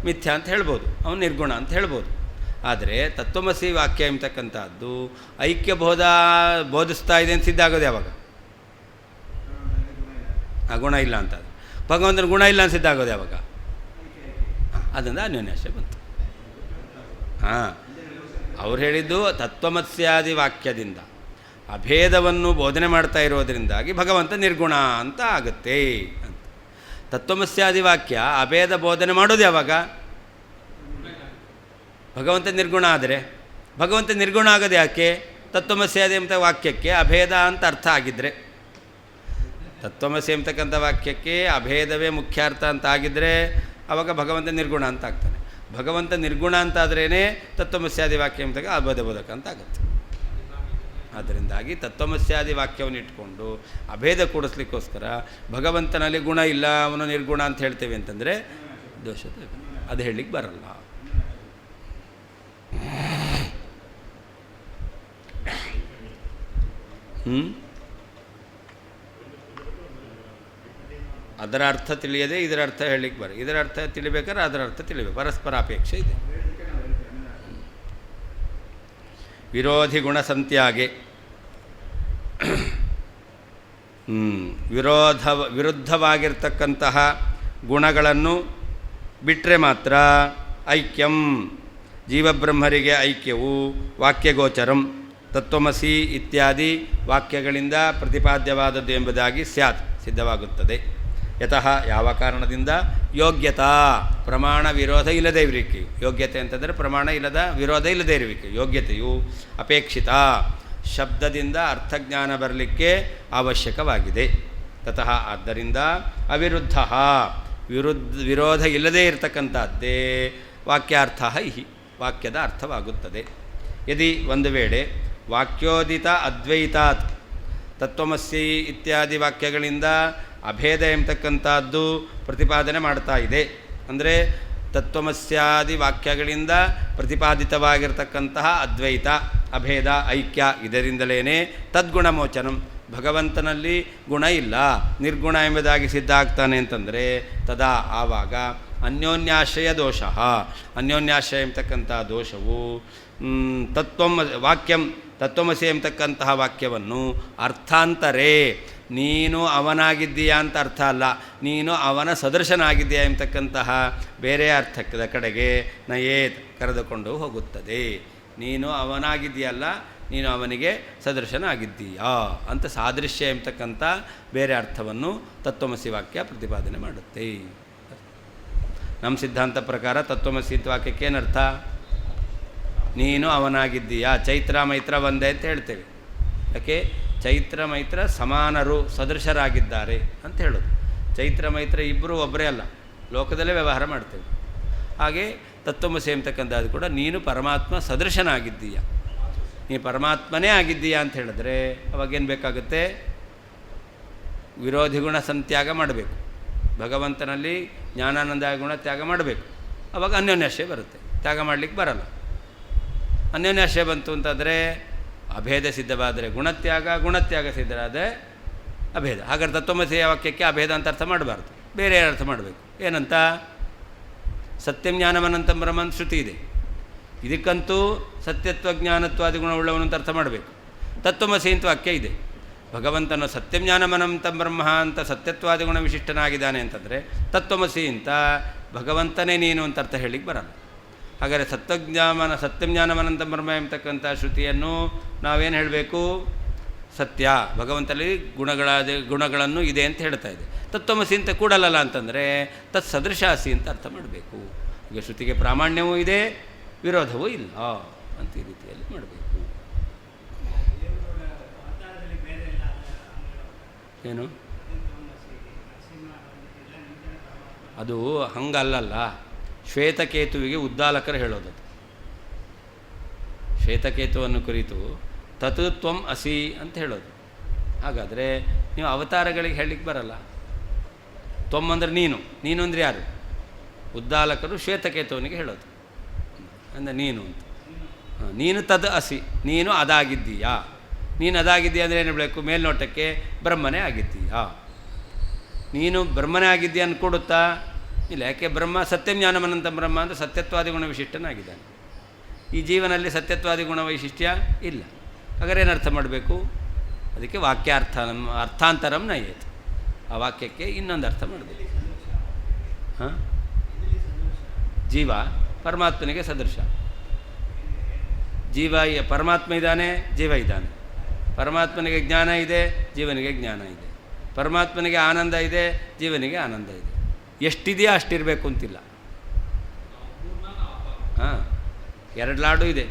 ಮಿಥ್ಯಾ ಅಂತ ಹೇಳ್ಬೋದು, ಅವನು ನಿರ್ಗುಣ ಅಂತ ಹೇಳ್ಬೋದು. ಆದರೆ ತತ್ವಮಸಿ ವಾಕ್ಯ ಎಂಬತಕ್ಕಂಥದ್ದು ಐಕ್ಯ ಬೋಧಿಸ್ತಾ ಇದೆ ಅಂತ ಸಿದ್ಧ ಆಗೋದು ಯಾವಾಗ? ಆ ಗುಣ ಇಲ್ಲ ಅಂತ ಭಗವಂತನ ಗುಣ ಇಲ್ಲ ಅಂತ ಸಿದ್ಧ ಆಗೋದು ಯಾವಾಗ? ಅದರಿಂದ ಅನ್ಯೋನ್ಯಾಶ್ರಯ ಬಂತು. ಹಾಂ, ಅವ್ರು ಹೇಳಿದ್ದು ತತ್ವಮಸ್ಯಾದಿ ವಾಕ್ಯದಿಂದ ಅಭೇದವನ್ನು ಬೋಧನೆ ಮಾಡ್ತಾ ಇರೋದರಿಂದಾಗಿ ಭಗವಂತ ನಿರ್ಗುಣ ಅಂತ ಆಗುತ್ತೆ ಅಂತ. ತತ್ವಮಸ್ಯಾದಿ ವಾಕ್ಯ ಅಭೇದ ಬೋಧನೆ ಮಾಡೋದು ಯಾವಾಗ? ಭಗವಂತ ನಿರ್ಗುಣ ಆದರೆ. ಭಗವಂತ ನಿರ್ಗುಣ ಆಗೋದು ಯಾಕೆ? ತತ್ವಮಸ್ಯಾದಿ ಎಂಬ ವಾಕ್ಯಕ್ಕೆ ಅಭೇದ ಅಂತ ಅರ್ಥ ಆಗಿದ್ದರೆ, ತತ್ವಮಸಿ ಎಂಬತಕ್ಕಂಥ ವಾಕ್ಯಕ್ಕೆ ಅಭೇದವೇ ಮುಖ್ಯಾರ್ಥ ಅಂತ ಆಗಿದ್ದರೆ ಆವಾಗ ಭಗವಂತ ನಿರ್ಗುಣ ಅಂತ ಆಗ್ತಾನೆ. ಭಗವಂತ ನಿರ್ಗುಣ ಅಂತಾದ್ರೇ ತತ್ವಮಸ್ಯಾದಿ ವಾಕ್ಯ ಎಂಬ ಅಭೇದ ಬೋಧಕ ಅಂತ ಆಗುತ್ತೆ. ಅದರಿಂದಾಗಿ ತತ್ವಮಸ್ಯಾದಿ ವಾಕ್ಯವನ್ನು ಇಟ್ಕೊಂಡು ಅಭೇದ ಕೂಡಿಸ್ಲಿಕ್ಕೋಸ್ಕರ ಭಗವಂತನಲ್ಲಿ ಗುಣ ಇಲ್ಲ, ಅವನು ನಿರ್ಗುಣ ಅಂತ ಹೇಳ್ತೇವೆ ಅಂತಂದರೆ ದೋಷ, ಅದು ಹೇಳಲಿಕ್ಕೆ ಬರಲ್ಲ. ಅದರ ಅರ್ಥ ತಿಳಿಯದೆ ಇದರ ಅರ್ಥ ಹೇಳಲಿಕ್ಕೆ ಬರ, ಇದರ ಅರ್ಥ ತಿಳಿಬೇಕಾದ್ರೆ ಅದರ ಅರ್ಥ ತಿಳಿಬೇಕು, ಪರಸ್ಪರ ಅಪೇಕ್ಷೆ ಇದೆ. ವಿರೋಧಿ ಗುಣ ಸಂತ್ಯಾಗೆ ವಿರುದ್ಧವಾಗಿರ್ತಕ್ಕಂತಹ ಗುಣಗಳನ್ನು ಬಿಟ್ಟರೆ ಮಾತ್ರ ಐಕ್ಯಂ, ಜೀವಬ್ರಹ್ಮರಿಗೆ ಐಕ್ಯವು ವಾಕ್ಯಗೋಚರಂ ತತ್ವಮಸಿ ಇತ್ಯಾದಿ ವಾಕ್ಯಗಳಿಂದ ಪ್ರತಿಪಾದ್ಯವಾದದ್ದು ಎಂಬುದಾಗಿ ಸ್ಯಾತ್ ಸಿದ್ಧವಾಗುತ್ತದೆ. ಯತಃ ಯಾವ ಕಾರಣದಿಂದ? ಯೋಗ್ಯತಾ ಪ್ರಮಾಣ ವಿರೋಧ ಇಲ್ಲದೇ ಇರುವಿಕೆ. ಯೋಗ್ಯತೆ ಅಂತಂದರೆ ಪ್ರಮಾಣ ಇಲ್ಲದ ವಿರೋಧ ಇಲ್ಲದೇ ಇರುವಿಕೆ. ಯೋಗ್ಯತೆಯು ಅಪೇಕ್ಷಿತ, ಶಬ್ದದಿಂದ ಅರ್ಥಜ್ಞಾನ ಬರಲಿಕ್ಕೆ ಅವಶ್ಯಕವಾಗಿದೆ. ತತಃ ಆದ್ದರಿಂದ ಅವಿರುದ್ಧ ವಿರೋಧ ಇಲ್ಲದೇ ಇರತಕ್ಕಂಥದ್ದೇ ವಾಕ್ಯಾರ್ಥ ಇಹಿ, ವಾಕ್ಯದ ಅರ್ಥವಾಗುತ್ತದೆ. ಯದಿ ಒಂದು ವೇಳೆ ವಾಕ್ಯೋದಿತ ಅದ್ವೈತಾತ್ ತತ್ವಮಸಿ ಇತ್ಯಾದಿ ವಾಕ್ಯಗಳಿಂದ ಅಭೇದ ಎಂಬತಕ್ಕಂಥದ್ದು ಪ್ರತಿಪಾದನೆ ಮಾಡ್ತಾ ಇದೆ. ಅಂದರೆ ತತ್ವಮಸ್ಯಾದಿ ವಾಕ್ಯಗಳಿಂದ ಪ್ರತಿಪಾದಿತವಾಗಿರ್ತಕ್ಕಂತಹ ಅದ್ವೈತ, ಅಭೇದ, ಐಕ್ಯ ಇದರಿಂದಲೇ ತದ್ಗುಣಮೋಚನಂ, ಭಗವಂತನಲ್ಲಿ ಗುಣ ಇಲ್ಲ ನಿರ್ಗುಣ ಎಂಬುದಾಗಿ ಸಿದ್ಧ ಆಗ್ತಾನೆ ಅಂತಂದರೆ ತದಾ ಆವಾಗ ಅನ್ಯೋನ್ಯಾಶ್ರಯ ದೋಷ, ಅನ್ಯೋನ್ಯಾಶ್ರಯ ಎಂಬತಕ್ಕಂಥ ದೋಷವು ತತ್ವಮಸಿ ಎಂಬತಕ್ಕಂತಹ ವಾಕ್ಯವನ್ನು ಅರ್ಥಾಂತರೇ ನೀನು ಅವನಾಗಿದ್ದೀಯಾ ಅಂತ ಅರ್ಥ ಅಲ್ಲ, ನೀನು ಅವನ ಸದೃಶನಾಗಿದ್ದೀಯಾ ಎಂಬತಕ್ಕಂತಹ ಬೇರೆ ಅರ್ಥದ ಕಡೆಗೆ ನಯೇತ್ ಕರೆದುಕೊಂಡು ಹೋಗುತ್ತದೆ. ನೀನು ಅವನಾಗಿದ್ದೀಯಲ್ಲ, ನೀನು ಅವನಿಗೆ ಸದೃಶನಾಗಿದ್ದೀಯಾ ಅಂತ ಸಾದೃಶ್ಯ ಎಂಬತಕ್ಕಂಥ ಬೇರೆ ಅರ್ಥವನ್ನು ತತ್ವಮಸಿ ವಾಕ್ಯ ಪ್ರತಿಪಾದನೆ ಮಾಡುತ್ತೆ. ನಮ್ಮ ಸಿದ್ಧಾಂತ ಪ್ರಕಾರ ತತ್ವಮಸಿ ವಾಕ್ಯಕ್ಕೆ ಏನರ್ಥ? ನೀನು ಅವನಾಗಿದ್ದೀಯಾ, ಚೈತ್ರ ಮೈತ್ರ ಒಂದೇ ಅಂತ ಹೇಳ್ತೇವೆ. ಯಾಕೆ? ಚೈತ್ರ ಮೈತ್ರ ಸಮಾನರು, ಸದೃಶರಾಗಿದ್ದಾರೆ ಅಂತ ಹೇಳೋದು. ಚೈತ್ರ ಮೈತ್ರ ಇಬ್ಬರು ಒಬ್ಬರೇ ಅಲ್ಲ, ಲೋಕದಲ್ಲೇ ವ್ಯವಹಾರ ಮಾಡ್ತೇವೆ. ಹಾಗೆ ತತ್ವಮಸಿ ಎಂಬತಕ್ಕಂಥದ್ದು ಕೂಡ ನೀನು ಪರಮಾತ್ಮ ಸದೃಶನಾಗಿದ್ದೀಯ, ನೀನು ಪರಮಾತ್ಮನೇ ಆಗಿದ್ದೀಯಾ ಅಂತ ಹೇಳಿದ್ರೆ ಅವಾಗೇನು ಬೇಕಾಗುತ್ತೆ? ವಿರೋಧಿ ಗುಣ ಸಂತ್ಯಾಗ ಮಾಡಬೇಕು, ಭಗವಂತನಲ್ಲಿ ಜ್ಞಾನಾನಂದ ಗುಣ ತ್ಯಾಗ ಮಾಡಬೇಕು. ಅವಾಗ ಅನ್ಯೋನ್ಯಾಶ್ರಯ ಬರುತ್ತೆ. ತ್ಯಾಗ ಮಾಡಲಿಕ್ಕೆ ಬರಲ್ಲ. ಅನ್ಯೋನ್ಯಾಶ್ರಯ ಬಂತು ಅಂತಂದರೆ ಅಭೇದ ಸಿದ್ಧವಾದರೆ ಗುಣತ್ಯಾಗ ಸಿದ್ಧರಾದರೆ ಅಭೇದ. ಹಾಗಾದ್ರೆ ತತ್ವಮಸಿ ವಾಕ್ಯಕ್ಕೆ ಅಭೇದ ಅಂತ ಅರ್ಥ ಮಾಡಬಾರ್ದು, ಬೇರೆ ಅರ್ಥ ಮಾಡಬೇಕು. ಏನಂತ? ಸತ್ಯಂ ಜ್ಞಾನಮನಂತಂ ಬ್ರಹ್ಮನ್ ಶ್ರುತಿ ಇದೆ, ಇದಕ್ಕಂತೂ ಸತ್ಯತ್ವ ಜ್ಞಾನತ್ವಾದಿ ಗುಣವುಳ್ಳವನು ಅಂತ ಅರ್ಥ ಮಾಡಬೇಕು. ತತ್ವಮಸಿ ಅಂತ ವಾಕ್ಯ ಇದೆ, ಭಗವಂತನು ಸತ್ಯಂ ಜ್ಞಾನಮನಂತಂ ಬ್ರಹ್ಮ ಅಂತ ಸತ್ಯತ್ವಾದಿ ಗುಣ ವಿಶಿಷ್ಟನಾಗಿದ್ದಾನೆ ಅಂತಂದರೆ ತತ್ವಮಸಿ ಅಂತ ಭಗವಂತನೇ ನೀನು ಅಂತ ಅರ್ಥ ಹೇಳಿಕ್ಕೆ ಬರಲ್ಲ. ಹಾಗಾದರೆ ಸತ್ಯಜ್ಞಾನಮನಂತ ಬ್ರಹ್ಮ ಎಂಬತಕ್ಕಂಥ ಶ್ರುತಿಯನ್ನು ನಾವೇನು ಹೇಳಬೇಕು? ಸತ್ಯ, ಭಗವಂತನಲ್ಲಿ ಗುಣಗಳನ್ನು ಇದೆ ಅಂತ ಹೇಳ್ತಾ ಇದೆ. ತತ್ವಮಸಿ ಅಂತ ಕೂಡಲಲ್ಲ ಅಂತಂದರೆ ತತ್ ಸದೃಶಾಸಿ ಅಂತ ಅರ್ಥ ಮಾಡಬೇಕು. ಈಗ ಶ್ರುತಿಗೆ ಪ್ರಾಮಾಣ್ಯವೂ ಇದೆ, ವಿರೋಧವೂ ಇಲ್ಲ ಅಂತ ಈ ರೀತಿಯಲ್ಲಿ ಮಾಡಬೇಕು. ಏನು ಅದು ಹಂಗಲ್ಲಲ್ಲ. ಶ್ವೇತಕೇತುವಿಗೆ ಉದ್ದಾಲಕರು ಹೇಳೋದು. ಶ್ವೇತಕೇತುವನ್ನು ಕುರಿತು ತತ್ ತ್ವಂ ಅಸಿ ಅಂತ ಹೇಳೋದು. ಹಾಗಾದರೆ ನೀವು ಅವತಾರಗಳಿಗೆ ಹೇಳಲಿಕ್ಕೆ ಬರಲ್ಲ. ತ್ವಂ ಅಂದರೆ ನೀನು ಅಂದರೆ ಯಾರು? ಉದ್ದಾಲಕರು ಶ್ವೇತಕೇತುವನಿಗೆ ಹೇಳೋದು ಅಂದರೆ ನೀನು ಅಂತ. ನೀನು ತದ್ ಅಸಿ, ನೀನು ಅದಾಗಿದ್ದೀಯಾ. ನೀನು ಅದಾಗಿದ್ದೀಯ ಅಂದರೆ ಏನು ಹೇಳಬೇಕು? ಮೇಲ್ನೋಟಕ್ಕೆ ಬ್ರಹ್ಮನೇ ಆಗಿದ್ದೀಯಾ. ನೀನು ಬ್ರಹ್ಮನೇ ಆಗಿದ್ದೀಯ ಅಂದ್ಕೊಡುತ್ತಾ? ಇಲ್ಲ. ಯಾಕೆ? ಬ್ರಹ್ಮ ಸತ್ಯಜ್ಞಾನಮನಂತ ಬ್ರಹ್ಮ ಅಂದರೆ ಸತ್ಯತ್ವಾದಿ ಗುಣ ವಿಶಿಷ್ಟನಾಗಿದ್ದಾನೆ. ಈ ಜೀವನಲ್ಲಿ ಸತ್ಯತ್ವಾದಿ ಗುಣ ವೈಶಿಷ್ಟ್ಯ ಇಲ್ಲ. ಹಾಗಾದ್ರೆ ಏನು ಅರ್ಥ ಮಾಡಬೇಕು? ಅದಕ್ಕೆ ಅರ್ಥಾಂತರಂ ನಯೇತ್. ಆ ವಾಕ್ಯಕ್ಕೆ ಇನ್ನೊಂದು ಅರ್ಥ ಮಾಡಬೇಕು. ಹಾಂ, ಜೀವ ಪರಮಾತ್ಮನಿಗೆ ಸದೃಶ. ಪರಮಾತ್ಮ ಇದ್ದಾನೆ, ಜೀವ ಇದ್ದಾನೆ. ಪರಮಾತ್ಮನಿಗೆ ಜ್ಞಾನ ಇದೆ, ಜೀವನಿಗೆ ಜ್ಞಾನ ಇದೆ. ಪರಮಾತ್ಮನಿಗೆ ಆನಂದ ಇದೆ, ಜೀವನಿಗೆ ಆನಂದ ಇದೆ. ಎಷ್ಟಿದೆಯೋ ಅಷ್ಟಿರಬೇಕು ಅಂತಿಲ್ಲ. ಹಾಂ, 2 ಲಾಡು ಇದೆ,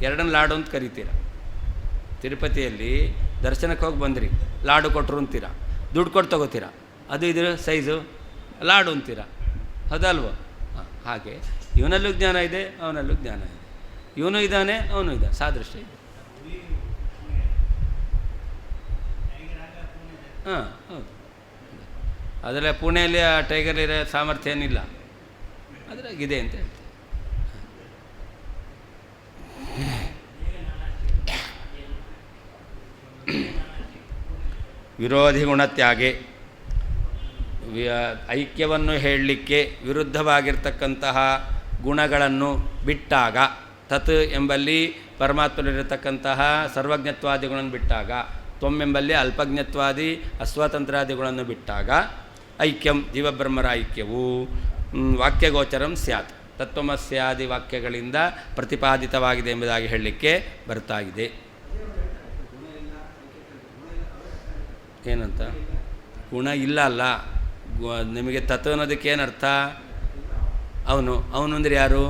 2 ಲಾಡು ಅಂತ ಕರಿತೀರ. ತಿರುಪತಿಯಲ್ಲಿ ದರ್ಶನಕ್ಕೆ ಹೋಗಿ ಬಂದ್ರಿ, ಲಾಡು ಕೊಟ್ಟರು ಅಂತೀರ, ದುಡ್ಡು ಕೊಟ್ಟು ತೊಗೋತೀರ. ಅದು ಇದ್ರ ಸೈಜು ಲಾಡು ಅಂತೀರ, ಹೌದಲ್ವ? ಹಾಂ, ಹಾಗೆ ಇವನಲ್ಲೂ ಜ್ಞಾನ ಇದೆ, ಅವನಲ್ಲೂ ಜ್ಞಾನ ಇದೆ. ಇವನು ಇದ್ದಾನೆ, ಅವನು ಇದ್ದಾನೆ, ಸಾದೃಶ್ಯ ಇದೆ. ಹಾಂ, ಹೌದು. ಅದರಲ್ಲೇ ಪುಣೆಯಲ್ಲಿ ಆ ಟೈಗರ್ಲಿರೋ ಸಾಮರ್ಥ್ಯ ಏನಿಲ್ಲ, ಅದ್ರಾಗಿದೆ ಅಂತ ಹೇಳ್ತೀವಿ. ವಿರೋಧಿ ಗುಣತ್ಯಾಗೆ, ಐಕ್ಯವನ್ನು ಹೇಳಲಿಕ್ಕೆ ವಿರುದ್ಧವಾಗಿರ್ತಕ್ಕಂತಹ ಗುಣಗಳನ್ನು ಬಿಟ್ಟಾಗ, ತತ್ ಎಂಬಲ್ಲಿ ಪರಮಾತ್ಮನಲ್ಲಿರತಕ್ಕಂತಹ ಸರ್ವಜ್ಞತ್ವಾದಿಗಳನ್ನು ಬಿಟ್ಟಾಗ, ತ್ವಂ ಎಂಬಲ್ಲಿ ಅಲ್ಪಜ್ಞತ್ವಾದಿ ಅಸ್ವತಂತ್ರಾದಿಗಳನ್ನು ಬಿಟ್ಟಾಗ, ಐಕ್ಯಂ ಜೀವಬ್ರಹ್ಮರ ಐಕ್ಯವು ವಾಕ್ಯಗೋಚರಂ ಸ್ಯಾತ್, ತತ್ವಮಸ್ಯಾದಿ ವಾಕ್ಯಗಳಿಂದ ಪ್ರತಿಪಾದಿತವಾಗಿದೆ ಎಂಬುದಾಗಿ ಹೇಳಲಿಕ್ಕೆ ಬರ್ತಾ ಇದೆ. ಏನಂತ? ಗುಣ ಇಲ್ಲ ಅಲ್ಲ. ನಿಮಗೆ ತತ್ವ ಅನ್ನೋದಕ್ಕೆ ಏನರ್ಥ? ಅವನು ಅಂದರೆ ಯಾರು?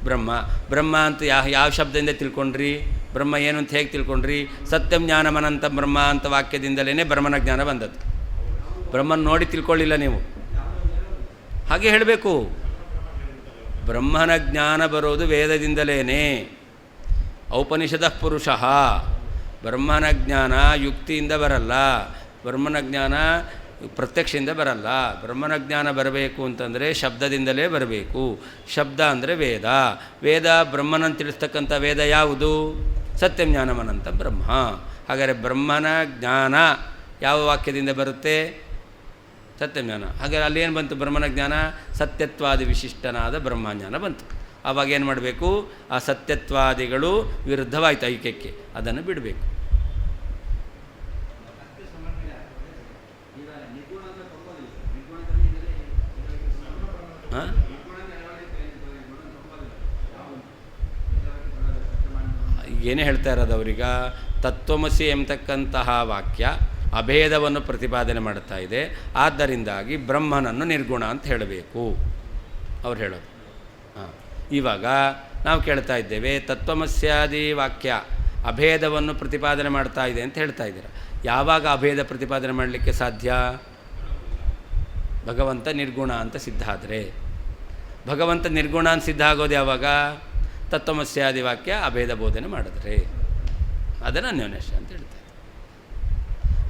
ಬ್ರಹ್ಮ. ಬ್ರಹ್ಮ ಅಂತ ಯಾವ ಶಬ್ದದಿಂದ ತಿಳ್ಕೊಂಡ್ರಿ? ಬ್ರಹ್ಮ ಏನು ಅಂತ ಹೇಗೆ ತಿಳ್ಕೊಂಡ್ರಿ? ಸತ್ಯಂ ಜ್ಞಾನಮನಂತ ಬ್ರಹ್ಮ ಅಂತ ವಾಕ್ಯದಿಂದಲೇ ಬ್ರಹ್ಮನ ಜ್ಞಾನ ಬಂದದ್ದು. ಬ್ರಹ್ಮನ ನೋಡಿ ತಿಳ್ಕೊಳ್ಳಿಲ್ಲ ನೀವು, ಹಾಗೆ ಹೇಳಬೇಕು. ಬ್ರಹ್ಮನ ಜ್ಞಾನ ಬರೋದು ವೇದದಿಂದಲೇ. ಔಪನಿಷದ ಪುರುಷಃ. ಬ್ರಹ್ಮನ ಜ್ಞಾನ ಯುಕ್ತಿಯಿಂದ ಬರಲ್ಲ, ಬ್ರಹ್ಮನ ಜ್ಞಾನ ಪ್ರತ್ಯಕ್ಷದಿಂದ ಬರಲ್ಲ. ಬ್ರಹ್ಮನ ಜ್ಞಾನ ಬರಬೇಕು ಅಂತಂದರೆ ಶಬ್ದದಿಂದಲೇ ಬರಬೇಕು. ಶಬ್ದ ಅಂದರೆ ವೇದ. ವೇದ ಬ್ರಹ್ಮನನ್ನು ತಿಳಿಸ್ತಕ್ಕಂಥ ವೇದ ಯಾವುದು? ಸತ್ಯಂ ಜ್ಞಾನಮನಂತ ಬ್ರಹ್ಮ. ಹಾಗಾದರೆ ಬ್ರಹ್ಮನ ಜ್ಞಾನ ಯಾವ ವಾಕ್ಯದಿಂದ ಬರುತ್ತೆ? ಸತ್ಯಜ್ಞಾನ. ಹಾಗಾದರೆ ಅಲ್ಲೇನು ಬಂತು? ಬ್ರಹ್ಮನ ಜ್ಞಾನ ಸತ್ಯತ್ವಾದಿ ವಿಶಿಷ್ಟನಾದ ಬ್ರಹ್ಮಜ್ಞಾನ ಬಂತು. ಆವಾಗ ಏನು ಮಾಡಬೇಕು? ಆ ಸತ್ಯತ್ವಾದಿಗಳು ವಿರುದ್ಧವಾಯಿತು ಐಕ್ಯಕ್ಕೆ, ಅದನ್ನು ಬಿಡಬೇಕು. ಏನೇ ಹೇಳ್ತಾ ಇರೋದು ಅವ್ರೀಗ? ತತ್ವಮಸಿ ಎಂಬತಕ್ಕಂತಹ ವಾಕ್ಯ ಅಭೇದವನ್ನು ಪ್ರತಿಪಾದನೆ ಮಾಡ್ತಾ ಇದೆ. ಆದ್ದರಿಂದಾಗಿ ಬ್ರಹ್ಮನನ್ನು ನಿರ್ಗುಣ ಅಂತ ಹೇಳಬೇಕು ಅವ್ರು ಹೇಳೋದು. ಹಾಂ, ಇವಾಗ ನಾವು ಕೇಳ್ತಾ ಇದ್ದೇವೆ, ತತ್ವಮಸ್ಯಾದಿ ವಾಕ್ಯ ಅಭೇದವನ್ನು ಪ್ರತಿಪಾದನೆ ಮಾಡ್ತಾ ಇದೆ ಅಂತ ಹೇಳ್ತಾ ಇದ್ದೀರ. ಯಾವಾಗ ಅಭೇದ ಪ್ರತಿಪಾದನೆ ಮಾಡಲಿಕ್ಕೆ ಸಾಧ್ಯ? ಭಗವಂತ ನಿರ್ಗುಣ ಅಂತ ಸಿದ್ಧ ಆದರೆ. ಭಗವಂತ ನಿರ್ಗುಣ ಅಂತ ಸಿದ್ಧ ಆಗೋದು ಯಾವಾಗ? ತತ್ವಮಸ್ಯಾದಿ ವಾಕ್ಯ ಅಭೇದ ಬೋಧನೆ ಮಾಡಿದ್ರೆ. ಅದನ್ನು ಅನ್ಯೋನ್ಯಶ್ಚ ಅಂತ ಹೇಳ್ತಾರೆ.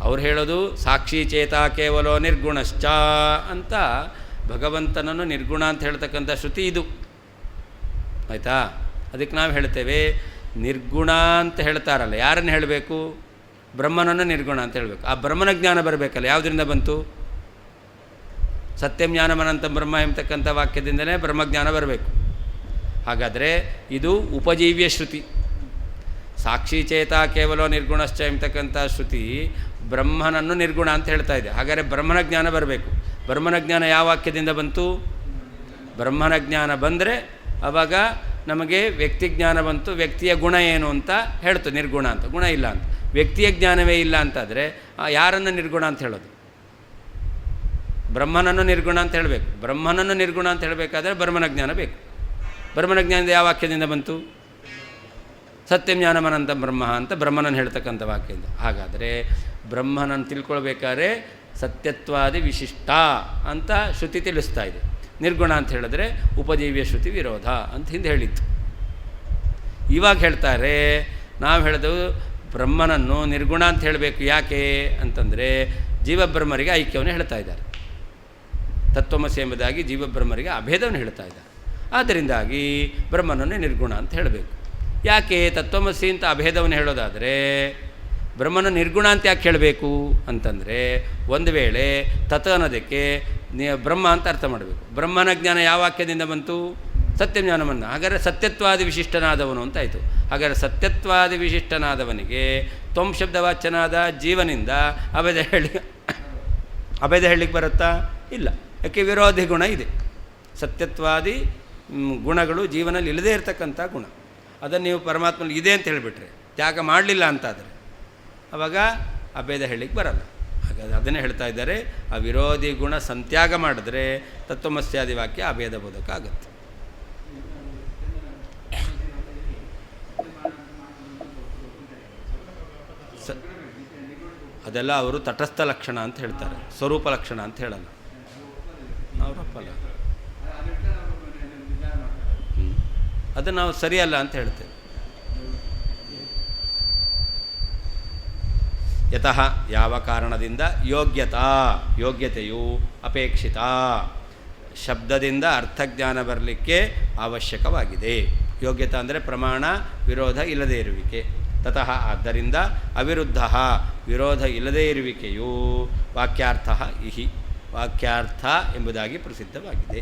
ಅವ್ರು ಹೇಳೋದು ಸಾಕ್ಷಿ ಚೇತ ಕೇವಲೋ ನಿರ್ಗುಣಶ್ಚ ಅಂತ ಭಗವಂತನನ್ನು ನಿರ್ಗುಣ ಅಂತ ಹೇಳ್ತಕ್ಕಂಥ ಶ್ರುತಿ ಇದು. ಆಯಿತಾ? ಅದಕ್ಕೆ ನಾವು ಹೇಳ್ತೇವೆ ನಿರ್ಗುಣ ಅಂತ ಹೇಳ್ತಾರಲ್ಲ, ಯಾರನ್ನು ಹೇಳಬೇಕು? ಬ್ರಹ್ಮನನ್ನು ನಿರ್ಗುಣ ಅಂತ ಹೇಳಬೇಕು. ಆ ಬ್ರಹ್ಮನ ಜ್ಞಾನ ಬರಬೇಕಲ್ಲ. ಯಾವುದರಿಂದ ಬಂತು? ಸತ್ಯಂ ಜ್ಞಾನಮನಂತ ಬ್ರಹ್ಮ ಎಂಬತಕ್ಕಂಥ ವಾಕ್ಯದಿಂದಲೇ ಬ್ರಹ್ಮಜ್ಞಾನ ಬರಬೇಕು. ಹಾಗಾದರೆ ಇದು ಉಪಜೀವ್ಯ ಶ್ರುತಿ. ಸಾಕ್ಷಿ ಚೇತ ಕೇವಲ ನಿರ್ಗುಣಶ್ಚ ಎಂಬತಕ್ಕಂಥ ಶ್ರುತಿ ಬ್ರಹ್ಮನನ್ನು ನಿರ್ಗುಣ ಅಂತ ಹೇಳ್ತಾ ಇದೆ. ಹಾಗಾದರೆ ಬ್ರಹ್ಮನ ಜ್ಞಾನ ಬರಬೇಕು. ಬ್ರಹ್ಮನ ಜ್ಞಾನ ಯಾವ ವಾಕ್ಯದಿಂದ ಬಂತು? ಬ್ರಹ್ಮನ ಜ್ಞಾನ ಬಂದರೆ ಆವಾಗ ನಮಗೆ ವ್ಯಕ್ತಿ ಜ್ಞಾನ ಬಂತು. ವ್ಯಕ್ತಿಯ ಗುಣ ಏನು ಅಂತ ಹೇಳ್ತು, ನಿರ್ಗುಣ ಅಂತ. ಗುಣ ಇಲ್ಲ ಅಂತ, ವ್ಯಕ್ತಿಯ ಜ್ಞಾನವೇ ಇಲ್ಲ ಅಂತಾದರೆ ಯಾರನ್ನು ನಿರ್ಗುಣ ಅಂತ ಹೇಳೋದು? ಬ್ರಹ್ಮನನ್ನು ನಿರ್ಗುಣ ಅಂತ ಹೇಳಬೇಕು. ಬ್ರಹ್ಮನನ್ನು ನಿರ್ಗುಣ ಅಂತ ಹೇಳಬೇಕಾದ್ರೆ ಬ್ರಹ್ಮನ ಜ್ಞಾನ ಬೇಕು. ಬ್ರಹ್ಮನ ಜ್ಞಾನದ ಯಾವ ವಾಕ್ಯದಿಂದ ಬಂತು? ಸತ್ಯಂ ಜ್ಞಾನಮನಂತ ಬ್ರಹ್ಮ ಅಂತ ಬ್ರಹ್ಮನನ್ನು ಹೇಳ್ತಕ್ಕಂಥ ವಾಕ್ಯದಿಂದ. ಹಾಗಾದರೆ ಬ್ರಹ್ಮನನ್ನು ತಿಳ್ಕೊಳ್ಬೇಕಾದ್ರೆ ಸತ್ಯತ್ವಾದಿ ವಿಶಿಷ್ಟ ಅಂತ ಶ್ರುತಿ ತಿಳಿಸ್ತಾ ಇದೆ. ನಿರ್ಗುಣ ಅಂತ ಹೇಳಿದ್ರೆ ಉಪಜೀವ್ಯ ಶ್ರುತಿ ವಿರೋಧ ಅಂತ ಹಿಂದೆ ಹೇಳಿತ್ತು. ಇವಾಗ ಹೇಳ್ತಾರೆ, ನಾವು ಹೇಳಿದೆವು ಬ್ರಹ್ಮನನ್ನು ನಿರ್ಗುಣ ಅಂತ ಹೇಳಬೇಕು. ಯಾಕೆ ಅಂತಂದರೆ ಜೀವಬ್ರಹ್ಮರಿಗೆ ಐಕ್ಯವನ್ನು ಹೇಳ್ತಾ ಇದ್ದಾರೆ. ತತ್ವಮಸಿ ಎಂಬುದಾಗಿ ಜೀವಬ್ರಹ್ಮರಿಗೆ ಅಭೇದವನ್ನು ಹೇಳ್ತಾ ಇದ್ದಾರೆ. ಆದ್ದರಿಂದಾಗಿ ಬ್ರಹ್ಮನನ್ನು ನಿರ್ಗುಣ ಅಂತ ಹೇಳಬೇಕು. ಯಾಕೆ ತತ್ವಮಸಿ ಅಂತ ಅಭೇದವನ್ನು ಹೇಳೋದಾದರೆ ಬ್ರಹ್ಮನ ನಿರ್ಗುಣ ಅಂತ ಯಾಕೆ ಹೇಳಬೇಕು ಅಂತಂದರೆ, ಒಂದು ವೇಳೆ ತತ್ ಅನ್ನೋದಕ್ಕೆ ಬ್ರಹ್ಮ ಅಂತ ಅರ್ಥ ಮಾಡಬೇಕು. ಬ್ರಹ್ಮನ ಜ್ಞಾನ ಯಾವ ವಾಕ್ಯದಿಂದ ಬಂತು? ಸತ್ಯಜ್ಞಾನವನ್ನು. ಹಾಗಾದರೆ ಸತ್ಯತ್ವಾದಿ ವಿಶಿಷ್ಟನಾದವನು ಅಂತಾಯಿತು. ಹಾಗಾದರೆ ಸತ್ಯತ್ವಾದಿ ವಿಶಿಷ್ಟನಾದವನಿಗೆ ತ್ವಂ ಶಬ್ದವಾಚ್ಯನಾದ ಜೀವನಿಂದ ಅಭೇದ ಹೇಳಲಿಕ್ಕೆ ಬರುತ್ತಾ? ಇಲ್ಲ. ಯಾಕೆ? ವಿರೋಧಿ ಗುಣ ಇದೆ. ಸತ್ಯತ್ವಾದಿ ಗುಣಗಳು ಜೀವನಲ್ಲಿ ಇಲ್ಲದೇ ಇರತಕ್ಕಂಥ ಗುಣ. ಅದನ್ನು ನೀವು ಪರಮಾತ್ಮನಲ್ಲಿ ಇದೆ ಅಂತ ಹೇಳಿಬಿಟ್ರೆ, ತ್ಯಾಗ ಮಾಡಲಿಲ್ಲ ಅಂತಾದರೆ ಆವಾಗ ಅಭೇದ ಹೇಳಲಿಕ್ಕೆ ಬರಲ್ಲ. ಹಾಗಾದರೆ ಅದನ್ನೇ ಹೇಳ್ತಾ ಇದ್ದಾರೆ, ಆ ವಿರೋಧಿ ಗುಣ ಸಂತ್ಯಾಗ ಮಾಡಿದ್ರೆ ತತ್ವಮಸ್ಯಾದಿ ವಾಕ್ಯ ಅಭೇದ ಬೋಧಕ ಆಗುತ್ತೆ. ಅದೆಲ್ಲ ಅವರು ತಟಸ್ಥ ಲಕ್ಷಣ ಅಂತ ಹೇಳ್ತಾರೆ, ಸ್ವರೂಪ ಲಕ್ಷಣ ಅಂತ ಹೇಳಲ್ಲ. ಅವರಪ್ಪಲ್ಲ, ಅದು ನಾವು ಸರಿಯಲ್ಲ ಅಂತ ಹೇಳ್ತೇವೆ. ಯತಃ ಯಾವ ಕಾರಣದಿಂದ ಯೋಗ್ಯತೆಯು ಅಪೇಕ್ಷಿತ ಶಬ್ದದಿಂದ ಅರ್ಥಜ್ಞಾನ ಬರಲಿಕ್ಕೆ ಅವಶ್ಯಕವಾಗಿದೆ. ಯೋಗ್ಯತೆ ಅಂದರೆ ಪ್ರಮಾಣ ವಿರೋಧ ಇಲ್ಲದೇ ಇರುವಿಕೆ. ತತಃ ಆದ್ದರಿಂದ ಅವಿರುದ್ಧ ವಿರೋಧ ಇಲ್ಲದೇ ಇರುವಿಕೆಯು ವಾಕ್ಯಾರ್ಥ ಇಹಿ ವಾಕ್ಯಾರ್ಥ ಎಂಬುದಾಗಿ ಪ್ರಸಿದ್ಧವಾಗಿದೆ.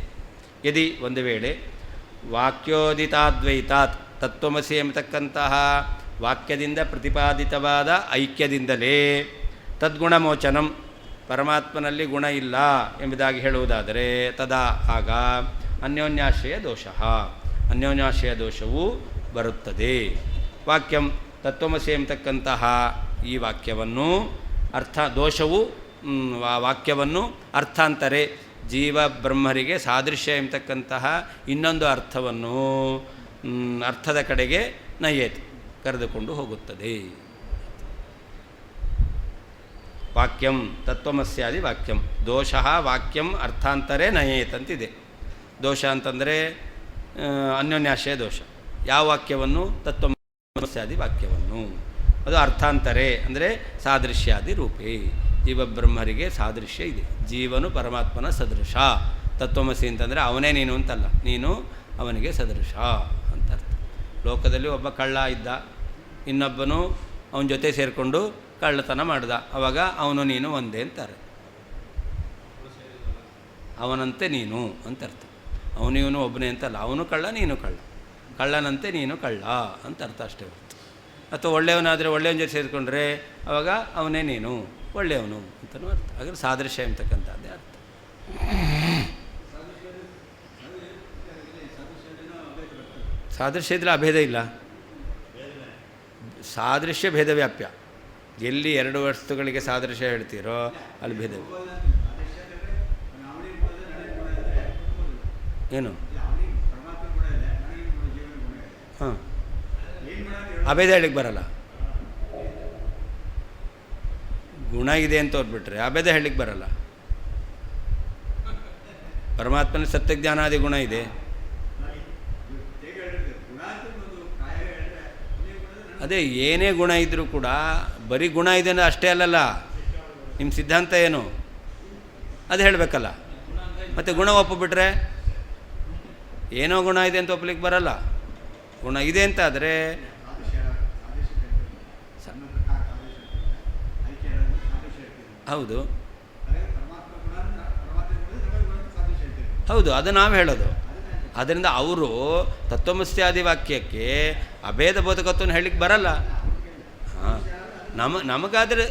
ಯದಿ ಒಂದು ವೇಳೆ ವಾಕ್ಯೋದಿತಾದ್ವೈತಾತ್ ತತ್ವಮಸಿ ಎಂಬತಕ್ಕಂತಹ ವಾಕ್ಯದಿಂದ ಪ್ರತಿಪಾದಿತವಾದ ಐಕ್ಯದಿಂದಲೇ ತದ್ಗುಣಮೋಚನಂ ಪರಮಾತ್ಮನಲ್ಲಿ ಗುಣ ಇಲ್ಲ ಎಂಬುದಾಗಿ ಹೇಳುವುದಾದರೆ ತದಾ ಆಗ ಅನ್ಯೋನ್ಯಾಶ್ರಯ ದೋಷವು ಬರುತ್ತದೆ. ವಾಕ್ಯಂ ತತ್ವಮಸಿ ಎಂಬತಕ್ಕಂತಹ ಈ ವಾಕ್ಯವನ್ನು ವಾಕ್ಯವನ್ನು ಅರ್ಥಾಂತರೆ ಜೀವ ಬ್ರಹ್ಮರಿಗೆ ಸಾದೃಶ್ಯ ಎಂಬತಕ್ಕಂತಹ ಇನ್ನೊಂದು ಅರ್ಥದ ಕಡೆಗೆ ನಯೇತ್ ಕರೆದುಕೊಂಡು ಹೋಗುತ್ತದೆ. ವಾಕ್ಯಂ ತತ್ವಮಸ್ಯಾದಿ ವಾಕ್ಯಂ ದೋಷ ವಾಕ್ಯಂ ಅರ್ಥಾಂತರೇ ನಯೇತ್ ಅಂತಿದೆ. ದೋಷ ಅಂತಂದರೆ ಅನ್ಯೋನ್ಯಾಶ್ರಯ ದೋಷ. ಯಾವ ವಾಕ್ಯವನ್ನು? ತತ್ವಮಸ್ಯಾದಿ ವಾಕ್ಯವನ್ನು. ಅದು ಅರ್ಥಾಂತರೇ ಅಂದರೆ ಸಾದೃಶ್ಯಾದಿ ರೂಪೇ. ಜೀವಬ್ರಹ್ಮರಿಗೆ ಸಾದೃಶ್ಯ ಇದೆ. ಜೀವನು ಪರಮಾತ್ಮನ ಸದೃಶ. ತತ್ವಮಸಿ ಅಂತಂದರೆ ಅವನೇ ನೀನು ಅಂತಲ್ಲ, ನೀನು ಅವನಿಗೆ ಸದೃಶ ಅಂತ ಅರ್ಥ. ಲೋಕದಲ್ಲಿ ಒಬ್ಬ ಕಳ್ಳ ಇದ್ದ, ಇನ್ನೊಬ್ಬನು ಅವನ ಜೊತೆ ಸೇರಿಕೊಂಡು ಕಳ್ಳತನ ಮಾಡ್ದ. ಆವಾಗ ಅವನು ನೀನು ಒಂದೇ ಅಂತಾರೆ. ಅವನಂತೆ ನೀನು ಅಂತ ಅರ್ಥ. ಅವನು ಇವನು ಒಬ್ಬನೇ ಅಂತಲ್ಲ, ಅವನು ಕಳ್ಳ ನೀನು ಕಳ್ಳ, ಕಳ್ಳನಂತೆ ನೀನು ಕಳ್ಳ ಅಂತ ಅರ್ಥ ಅಷ್ಟೇ ಹೊರತು. ಅಥವಾ ಒಳ್ಳೆಯವನಾದರೆ ಒಳ್ಳೆಯವನ ಜೊತೆ ಸೇರಿಕೊಂಡ್ರೆ ಆವಾಗ ಅವನೇ ನೀನು ಒಳ್ಳೆಯವನು ಅಂತಲೂ ಅರ್ಥ. ಹಾಗಾದ್ರೆ ಸಾದೃಶ್ಯ ಎಂಬತಕ್ಕಂಥದ್ದೇ ಅರ್ಥ. ಸಾದೃಶ್ಯ ಇದ್ದರೆ ಅಭೇದ ಇಲ್ಲ. ಸಾದೃಶ್ಯ ಭೇದ ವ್ಯಾಪ್ಯ. ಎಲ್ಲಿ ಎರಡು ವಸ್ತುಗಳಿಗೆ ಸಾದೃಶ್ಯ ಹೇಳ್ತೀರೋ ಅಲ್ಲಿ ಭೇದ. ಏನು? ಹಾಂ, ಅಭೇದ ಹೇಳಿಕ್ಕೆ ಬರಲ್ಲ. ಗುಣ ಇದೆ ಅಂತ ಓದ್ಬಿಟ್ರೆ ಅಭೇದ ಹೇಳಿಕ್ಕೆ ಬರಲ್ಲ. ಪರಮಾತ್ಮನ ಸತ್ಯಜ್ಞಾನಾದಿ ಗುಣ ಇದೆ. ಅದೇ ಏನೇ ಗುಣ ಇದ್ದರೂ ಕೂಡ ಬರೀ ಗುಣ ಇದೆ ಅಂದರೆ ಅಷ್ಟೇ ಅಲ್ಲಲ್ಲ. ನಿಮ್ಮ ಸಿದ್ಧಾಂತ ಏನು ಅದು ಹೇಳಬೇಕಲ್ಲ. ಮತ್ತು ಗುಣ ಒಪ್ಪಿಬಿಟ್ರೆ ಏನೋ ಗುಣ ಇದೆ ಅಂತ ಒಪ್ಪಲಿಕ್ಕೆ ಬರಲ್ಲ. ಗುಣ ಇದೆ ಅಂತ ಆದರೆ ಹೌದು ಹೌದು ಅದು ನಾವು ಹೇಳೋದು. ಆದ್ದರಿಂದ ಅವರು ತತ್ವಮಸ್ಯಾದಿ ವಾಕ್ಯಕ್ಕೆ ಅಭೇದ ಬೋಧಕತ್ವವನ್ನು ಹೇಳಲಿಕ್ಕೆ ಬರಲ್ಲ. ಹಾಂ, ನಮಗಾದರೆ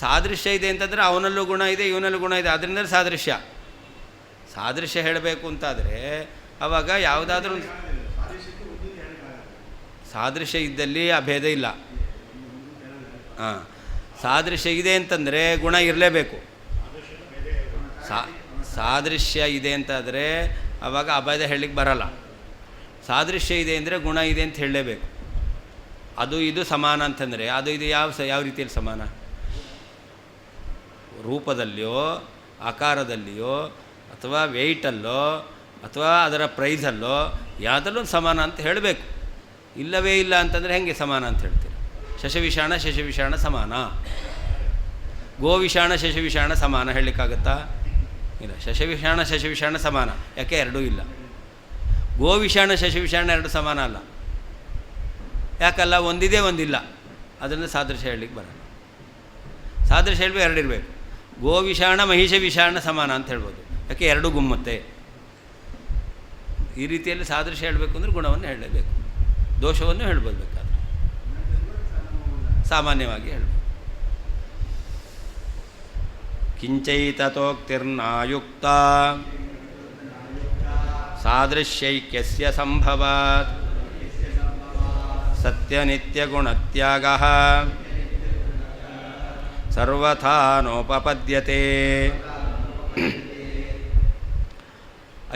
ಸಾದೃಶ್ಯ ಇದೆ ಅಂತಂದರೆ ಅವನಲ್ಲೂ ಗುಣ ಇದೆ, ಇವನಲ್ಲೂ ಗುಣ ಇದೆ, ಅದರಿಂದ ಸಾದೃಶ್ಯ ಹೇಳಬೇಕು ಅಂತಾದರೆ ಆವಾಗ ಯಾವುದಾದ್ರೂ ಸಾದೃಶ್ಯ ಇದ್ದಲ್ಲಿ ಅಭೇದ ಇಲ್ಲ. ಹಾಂ, ಸಾದೃಶ್ಯ ಇದೆ ಅಂತಂದರೆ ಗುಣ ಇರಲೇಬೇಕು. ಸಾದೃಶ್ಯ ಇದೆ ಅಂತಾದರೆ ಆವಾಗ ಅಭೇದ ಹೇಳಲಿಕ್ಕೆ ಬರಲ್ಲ. ಸಾದೃಶ್ಯ ಇದೆ ಅಂದರೆ ಗುಣ ಇದೆ ಅಂತ ಹೇಳಲೇಬೇಕು. ಅದು ಇದು ಸಮಾನ ಅಂತಂದರೆ ಅದು ಇದು ಯಾವ ರೀತಿಯಲ್ಲಿ ಸಮಾನ? ರೂಪದಲ್ಲಿಯೋ ಆಕಾರದಲ್ಲಿಯೋ ಅಥವಾ ವೆಯ್ಟಲ್ಲೋ ಅಥವಾ ಅದರ ಪ್ರೈಸಲ್ಲೋ ಯಾವುದಲ್ಲೂ ಸಮಾನ ಅಂತ ಹೇಳಬೇಕು. ಇಲ್ಲವೇ ಇಲ್ಲ ಅಂತಂದರೆ ಹೆಂಗೆ ಸಮಾನ ಅಂತ ಹೇಳ್ತೀರಿ? ಶಶವಿಷಾಣ ಸಮಾನ, ಗೋವಿಷಾಣ ಶಶವಿಷಾಣ ಸಮಾನ ಹೇಳಲಿಕ್ಕಾಗತ್ತಾ? ಇಲ್ಲ. ಶಶವಿಷಾಣ ಸಮಾನ, ಯಾಕೆ? ಎರಡೂ ಇಲ್ಲ. ಗೋವಿಷಾಣ ಶಶವಿಷಾಣ ಎರಡು ಸಮಾನ ಅಲ್ಲ. ಯಾಕಲ್ಲ? ಒಂದಿದೆ ಒಂದಿಲ್ಲ. ಅದನ್ನು ಸಾದೃಶ್ಯ ಹೇಳಲಿಕ್ಕೆ ಬರಲ್ಲ. ಸಾದೃಶ್ಯ ಹೇಳಬೇಕು, ಎರಡಿರಬೇಕು. ಗೋವಿಷಾಣ ಮಹಿಷ ವಿಷಾಣ ಸಮಾನ ಅಂತ ಹೇಳ್ಬೋದು. ಯಾಕೆ? ಎರಡು ಗುಮ್ಮತ್ತೆ. ಈ ರೀತಿಯಲ್ಲಿ ಸಾದೃಶ್ಯ ಹೇಳಬೇಕು ಅಂದರೆ ಗುಣವನ್ನು ಹೇಳಲೇಬೇಕು, ದೋಷವನ್ನು ಹೇಳ್ಬೋದು. ಬೇಕಾದ್ರೆ ಸಾಮಾನ್ಯವಾಗಿ ಹೇಳಬೇಕು. ಕಿಂಚೈತತೋಕ್ತಿರ್ನಾಯುಕ್ತ ಸಾದೃಶ್ಯೈಕ್ಯಸ್ಯ ಸಂಭವಾತ್ ಸತ್ಯನಿತ್ಯಗುಣತ್ಯಾಗಃ ಸರ್ವಥಾ ನೋಪಪದ್ಯತೆ.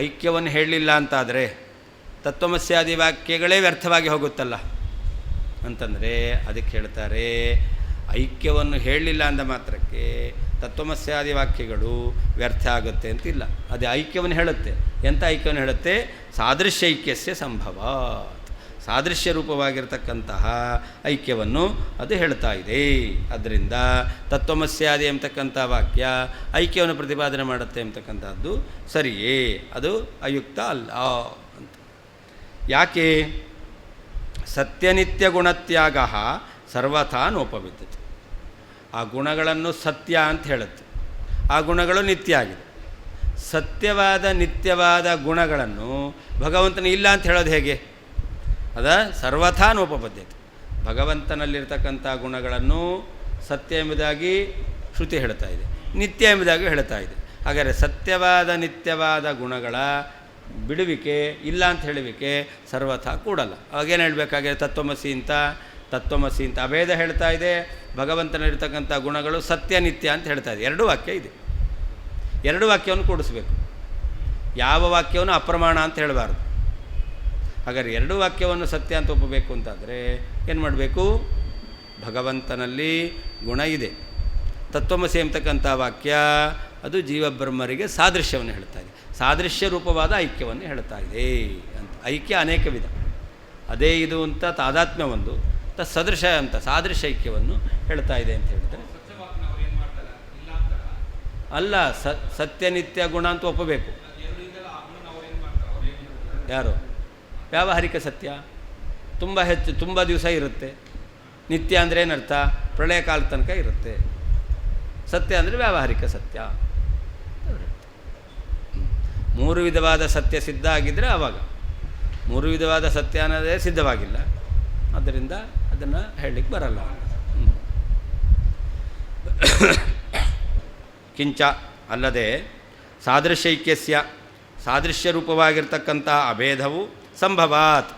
ಐಕ್ಯವನ್ನು ಹೇಳಲಿಲ್ಲ ಅಂತಾದರೆ ತತ್ವಮಸ್ಯಾದಿ ವಾಕ್ಯಗಳೇ ವ್ಯರ್ಥವಾಗಿ ಹೋಗುತ್ತಲ್ಲ ಅಂತಂದರೆ ಅದಕ್ಕೆ ಹೇಳ್ತಾರೆ, ಐಕ್ಯವನ್ನು ಹೇಳಲಿಲ್ಲ ಅಂದ ಮಾತ್ರಕ್ಕೆ ತತ್ವಮಸ್ಯಾದಿ ವಾಕ್ಯಗಳು ವ್ಯರ್ಥ ಆಗುತ್ತೆ ಅಂತಿಲ್ಲ. ಅದೇ ಐಕ್ಯವನ್ನು ಹೇಳುತ್ತೆ. ಎಂಥ ಐಕ್ಯವನ್ನು ಹೇಳುತ್ತೆ? ಸಾದೃಶ್ಯೈಕ್ಯಸ್ಯ ಸಂಭವ, ಸಾದೃಶ್ಯ ರೂಪವಾಗಿರ್ತಕ್ಕಂತಹ ಐಕ್ಯವನ್ನು ಅದು ಹೇಳ್ತಾ ಇದೆ. ಅದರಿಂದ ತತ್ವಮಸ್ಯಾದಿ ಎಂಬತಕ್ಕಂಥ ವಾಕ್ಯ ಐಕ್ಯವನ್ನು ಪ್ರತಿಪಾದನೆ ಮಾಡುತ್ತೆ ಎಂಬತಕ್ಕಂಥದ್ದು ಸರಿಯೇ, ಅದು ಅಯುಕ್ತ ಅಲ್ಲ ಅಂತ. ಯಾಕೆ? ಸತ್ಯನಿತ್ಯ ಗುಣತ್ಯಾಗ ಸರ್ವಥಾ ನೋಪವಿದ್ಯತೆ. ಆ ಗುಣಗಳನ್ನು ಸತ್ಯ ಅಂತ ಹೇಳುತ್ತೆ, ಆ ಗುಣಗಳು ನಿತ್ಯ ಆಗಿದೆ. ಸತ್ಯವಾದ ನಿತ್ಯವಾದ ಗುಣಗಳನ್ನು ಭಗವಂತನ ಇಲ್ಲ ಅಂತ ಹೇಳೋದು ಹೇಗೆ? ಅದ ಸರ್ವಥಾ ನೋಪಬದ್ಧತೆ. ಭಗವಂತನಲ್ಲಿರ್ತಕ್ಕಂಥ ಗುಣಗಳನ್ನು ಸತ್ಯ ಎಂಬುದಾಗಿ ಶ್ರುತಿ ಹೇಳ್ತಾ ಇದೆ, ನಿತ್ಯ ಎಂಬುದಾಗಿ ಹೇಳ್ತಾ ಇದೆ. ಹಾಗಾದರೆ ಸತ್ಯವಾದ ನಿತ್ಯವಾದ ಗುಣಗಳ ಬಿಡುವಿಕೆ ಇಲ್ಲ ಅಂತ ಹೇಳುವಿಕೆ ಸರ್ವಥಾ ಕೂಡಲ್ಲ. ಅವಾಗೇನು ಹೇಳಬೇಕಾಗಿದೆ? ತತ್ವಮಸಿ ಅಂತ ಅಭೇದ ಹೇಳ್ತಾ ಇದೆ. ಭಗವಂತನಲ್ಲಿರ್ತಕ್ಕಂಥ ಗುಣಗಳು ಸತ್ಯ ನಿತ್ಯ ಅಂತ ಹೇಳ್ತಾ ಇದೆ. ಎರಡು ವಾಕ್ಯ ಇದೆ, ಎರಡು ವಾಕ್ಯವನ್ನು ಕೂಡಿಸ್ಬೇಕು. ಯಾವ ವಾಕ್ಯವನ್ನು ಅಪ್ರಮಾಣ ಅಂತ ಹೇಳಬಾರ್ದು. ಹಾಗಾದರೆ ಎರಡು ವಾಕ್ಯವನ್ನು ಸತ್ಯ ಅಂತ ಒಪ್ಪಬೇಕು ಅಂತಾದರೆ ಏನು ಮಾಡಬೇಕು? ಭಗವಂತನಲ್ಲಿ ಗುಣ ಇದೆ. ತತ್ವಮಸಿ ಎಂಬತಕ್ಕಂಥ ವಾಕ್ಯ ಅದು ಜೀವಬ್ರಹ್ಮರಿಗೆ ಸಾದೃಶ್ಯವನ್ನು ಹೇಳ್ತಾ ಇದೆ, ಸಾದೃಶ್ಯ ರೂಪವಾದ ಐಕ್ಯವನ್ನು ಹೇಳ್ತಾ ಇದೆ ಅಂತ. ಐಕ್ಯ ಅನೇಕ ವಿಧ. ಅದೇ ಇದು ಅಂತ ತಾದಾತ್ಮ್ಯ ಒಂದು, ಸದೃಶ ಅಂತ ಸಾದೃಶ್ಯ ಐಕ್ಯವನ್ನು ಹೇಳ್ತಾ ಇದೆ ಅಂತ ಹೇಳ್ತಾರೆ. ಅಲ್ಲ, ಸತ್ಯನಿತ್ಯ ಗುಣ ಅಂತ ಒಪ್ಪಬೇಕು. ಯಾರು? ವ್ಯಾವಹಾರಿಕ ಸತ್ಯ ತುಂಬ ಹೆಚ್ಚು, ತುಂಬ ದಿವಸ ಇರುತ್ತೆ. ನಿತ್ಯ ಅಂದರೆ ಏನರ್ಥ? ಪ್ರಳಯ ಕಾಲ ತನಕ ಇರುತ್ತೆ. ಸತ್ಯ ಅಂದರೆ ವ್ಯಾವಹಾರಿಕ ಸತ್ಯ. ಮೂರು ವಿಧವಾದ ಸತ್ಯ ಸಿದ್ಧ ಆಗಿದ್ದರೆ ಆವಾಗ. ಮೂರು ವಿಧವಾದ ಸತ್ಯ ಅನ್ನೋದೇ ಸಿದ್ಧವಾಗಿಲ್ಲ, ಆದ್ದರಿಂದ ಅದನ್ನು ಹೇಳಲಿಕ್ಕೆ ಬರಲ್ಲ. ಕಿಂಚ ಅಲ್ಲದೆ ಸಾದೃಶ್ಯೈಕ್ಯಸ್ಯ ಸಾದೃಶ್ಯ ರೂಪವಾಗಿರ್ತಕ್ಕಂಥ ಅಭೇದವು ಸಂಭವಾತ್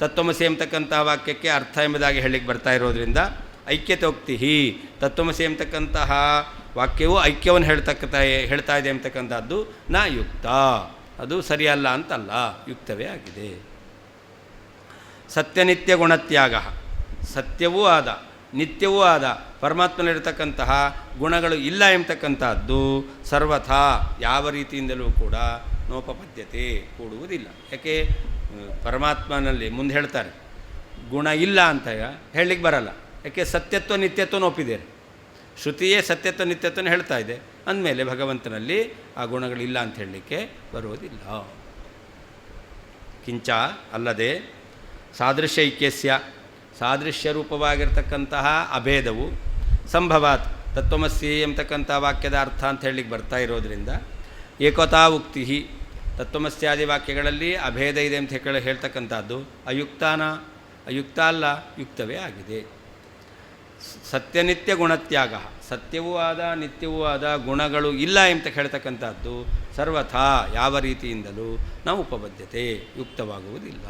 ತತ್ವಮಸಿ ಎಂಬತಕ್ಕಂಥ ವಾಕ್ಯಕ್ಕೆ ಅರ್ಥ ಎಂಬುದಾಗಿ ಹೇಳಲಿಕ್ಕೆ ಬರ್ತಾ ಇರೋದ್ರಿಂದ ಐಕ್ಯತೋಕ್ತಿ ತತ್ವಮಸಿ ಎಂಬತಕ್ಕಂತಹ ವಾಕ್ಯವು ಐಕ್ಯವನ್ನು ಹೇಳ್ತಾ ಇದೆ ಎಂಬತಕ್ಕಂಥದ್ದು ನ ಯುಕ್ತ, ಅದು ಸರಿಯಲ್ಲ ಅಂತಲ್ಲ, ಯುಕ್ತವೇ ಆಗಿದೆ. ಸತ್ಯನಿತ್ಯ ಗುಣತ್ಯಾಗ, ಸತ್ಯವೂ ಆದ ನಿತ್ಯವೂ ಆದ ಪರಮಾತ್ಮನಲ್ಲಿರತಕ್ಕಂತಹ ಗುಣಗಳು ಇಲ್ಲ ಎಂಬತಕ್ಕಂಥದ್ದು ಸರ್ವಥಾ ಯಾವ ರೀತಿಯಿಂದಲೂ ಕೂಡ ನೋಪಪದ್ಯತೆ ಕೂಡುವುದಿಲ್ಲ. ಯಾಕೆ? ಪರಮಾತ್ಮನಲ್ಲಿ ಮುಂದೆ ಹೇಳ್ತಾರೆ ಗುಣ ಇಲ್ಲ ಅಂತ ಹೇಳಲಿಕ್ಕೆ ಬರಲ್ಲ. ಯಾಕೆ? ಸತ್ಯತ್ವ ನಿತ್ಯತ್ವನ ಒಪ್ಪಿದ್ದಾರೆ. ಶ್ರುತಿಯೇ ಸತ್ಯತ್ವ ನಿತ್ಯತ್ವನ ಹೇಳ್ತಾ ಇದೆ. ಅಂದಮೇಲೆ ಭಗವಂತನಲ್ಲಿ ಆ ಗುಣಗಳಿಲ್ಲ ಅಂತ ಹೇಳಲಿಕ್ಕೆ ಬರುವುದಿಲ್ಲ. ಕಿಂಚ ಅಲ್ಲದೆ ಸಾದೃಶ್ಯೈಕ್ಯಸ್ಯ ಸಾದೃಶ್ಯ ರೂಪವಾಗಿರ್ತಕ್ಕಂತಹ ಅಭೇದವು ಸಂಭವಾತ್ ತತ್ವಮಸಿ ಎಂಬತಕ್ಕಂಥ ವಾಕ್ಯದ ಅರ್ಥ ಅಂತ ಹೇಳಲಿಕ್ಕೆ ಬರ್ತಾ ಇರೋದ್ರಿಂದ ಏಕತಾ ಉಕ್ತಿ ತತ್ವಮಸ್ಯಾದಿ ವಾಕ್ಯಗಳಲ್ಲಿ ಅಭೇದ ಇದೆ ಅಂತ ಹೇಳ್ತಕ್ಕಂಥದ್ದು ಅಯುಕ್ತ ಅಲ್ಲ, ಯುಕ್ತವೇ ಆಗಿದೆ. ಸತ್ಯನಿತ್ಯ ಗುಣತ್ಯಾಗ, ಸತ್ಯವೂ ಆದ ನಿತ್ಯವೂ ಆದ ಗುಣಗಳು ಇಲ್ಲ ಅಂತ ಹೇಳ್ತಕ್ಕಂಥದ್ದು ಸರ್ವಥಾ ಯಾವ ರೀತಿಯಿಂದಲೂ ನಾವು ಉಪಬದ್ಧತೆ ಯುಕ್ತವಾಗುವುದಿಲ್ಲ.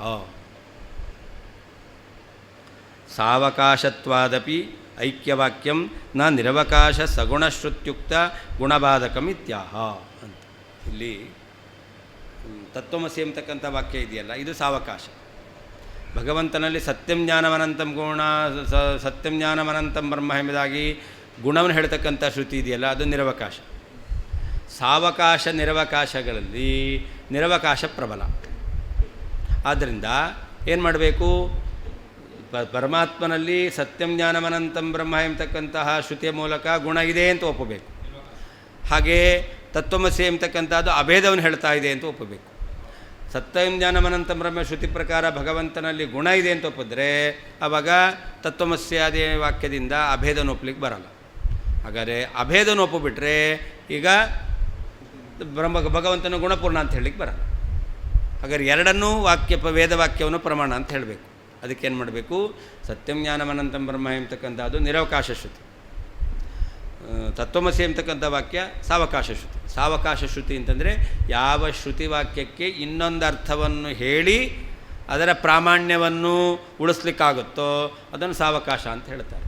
ಸಾವಕಾಶತ್ವಾದಪಿ ಐಕ್ಯವಾಕ್ಯಂ ನ ನಿರವಕಾಶ ಸಗುಣಶ್ರುತ್ಯುಕ್ತ ಗುಣಬಾಧಕಮಿತ್ಯಾಹ ಅಂತ. ಇಲ್ಲಿ ತತ್ವಮಸಿ ಎಂಬತಕ್ಕಂಥ ವಾಕ್ಯ ಇದೆಯಲ್ಲ, ಇದು ಸಾವಕಾಶ. ಭಗವಂತನಲ್ಲಿ ಸತ್ಯಂ ಜ್ಞಾನಮನಂತಂ ಗುಣ ಸತ್ಯಂ ಜ್ಞಾನಮನಂತಂ ಬ್ರಹ್ಮ ಎಂಬುದಾಗಿ ಗುಣವನ್ನು ಹೇಳ್ತಕ್ಕಂಥ ಶ್ರುತಿ ಇದೆಯಲ್ಲ, ಅದು ನಿರವಕಾಶ. ಸಾವಕಾಶ ನಿರವಕಾಶಗಳಲ್ಲಿ ನಿರವಕಾಶ ಪ್ರಬಲ. ಆದ್ದರಿಂದ ಏನು ಮಾಡಬೇಕು? ಪರಮಾತ್ಮನಲ್ಲಿ ಸತ್ಯಂ ಜ್ಞಾನಮನಂತಂ ಬ್ರಹ್ಮ ಎಂಬತಕ್ಕಂತಹ ಶ್ರುತಿಯ ಮೂಲಕ ಗುಣ ಇದೆ ಅಂತ ಒಪ್ಪಬೇಕು. ಹಾಗೇ ತತ್ವಮಸಿ ಎಂಬತಕ್ಕಂಥದ್ದು ಅಭೇದವನ್ನು ಹೇಳ್ತಾ ಇದೆ ಅಂತ ಒಪ್ಪಬೇಕು. ಸತ್ಯಂ ಜ್ಞಾನಮನಂತಂ ಬ್ರಹ್ಮ ಶ್ರುತಿ ಪ್ರಕಾರ ಭಗವಂತನಲ್ಲಿ ಗುಣ ಇದೆ ಅಂತ ಒಪ್ಪಿದ್ರೆ ಆವಾಗ ತತ್ವಮಸ್ಯಾದಿ ವಾಕ್ಯದಿಂದ ಅಭೇದವನ್ನು ಒಪ್ಪಲಿಕ್ಕೆ ಬರಲ್ಲ. ಹಾಗಾದರೆ ಅಭೇದವನ್ನು ಒಪ್ಪಿಬಿಟ್ರೆ ಈಗ ಭಗವಂತನ ಗುಣಪೂರ್ಣ ಅಂತ ಹೇಳಲಿಕ್ಕೆ ಬರಲ್ಲ. ಹಾಗಾದ್ರೆ ಎರಡನ್ನೂ ವೇದವಾಕ್ಯವನ್ನು ಪ್ರಮಾಣ ಅಂತ ಹೇಳಬೇಕು. ಅದಕ್ಕೇನು ಮಾಡಬೇಕು? ಸತ್ಯಂ ಜ್ಞಾನಮನಂತಂ ಬ್ರಹ್ಮ ಎಂಬತಕ್ಕಂಥದ್ದು ನಿರವಕಾಶ ಶ್ರುತಿ, ತತ್ವಮಸಿ ಎಂಬತಕ್ಕಂಥ ವಾಕ್ಯ ಸಾವಕಾಶ ಶ್ರುತಿ. ಸಾವಕಾಶ ಶ್ರುತಿ ಅಂತಂದರೆ ಯಾವ ಶ್ರುತಿ ವಾಕ್ಯಕ್ಕೆ ಇನ್ನೊಂದು ಅರ್ಥವನ್ನು ಹೇಳಿ ಅದರ ಪ್ರಾಮಾಣ್ಯವನ್ನು ಉಳಿಸ್ಲಿಕ್ಕಾಗುತ್ತೋ ಅದನ್ನು ಸಾವಕಾಶ ಅಂತ ಹೇಳ್ತಾರೆ.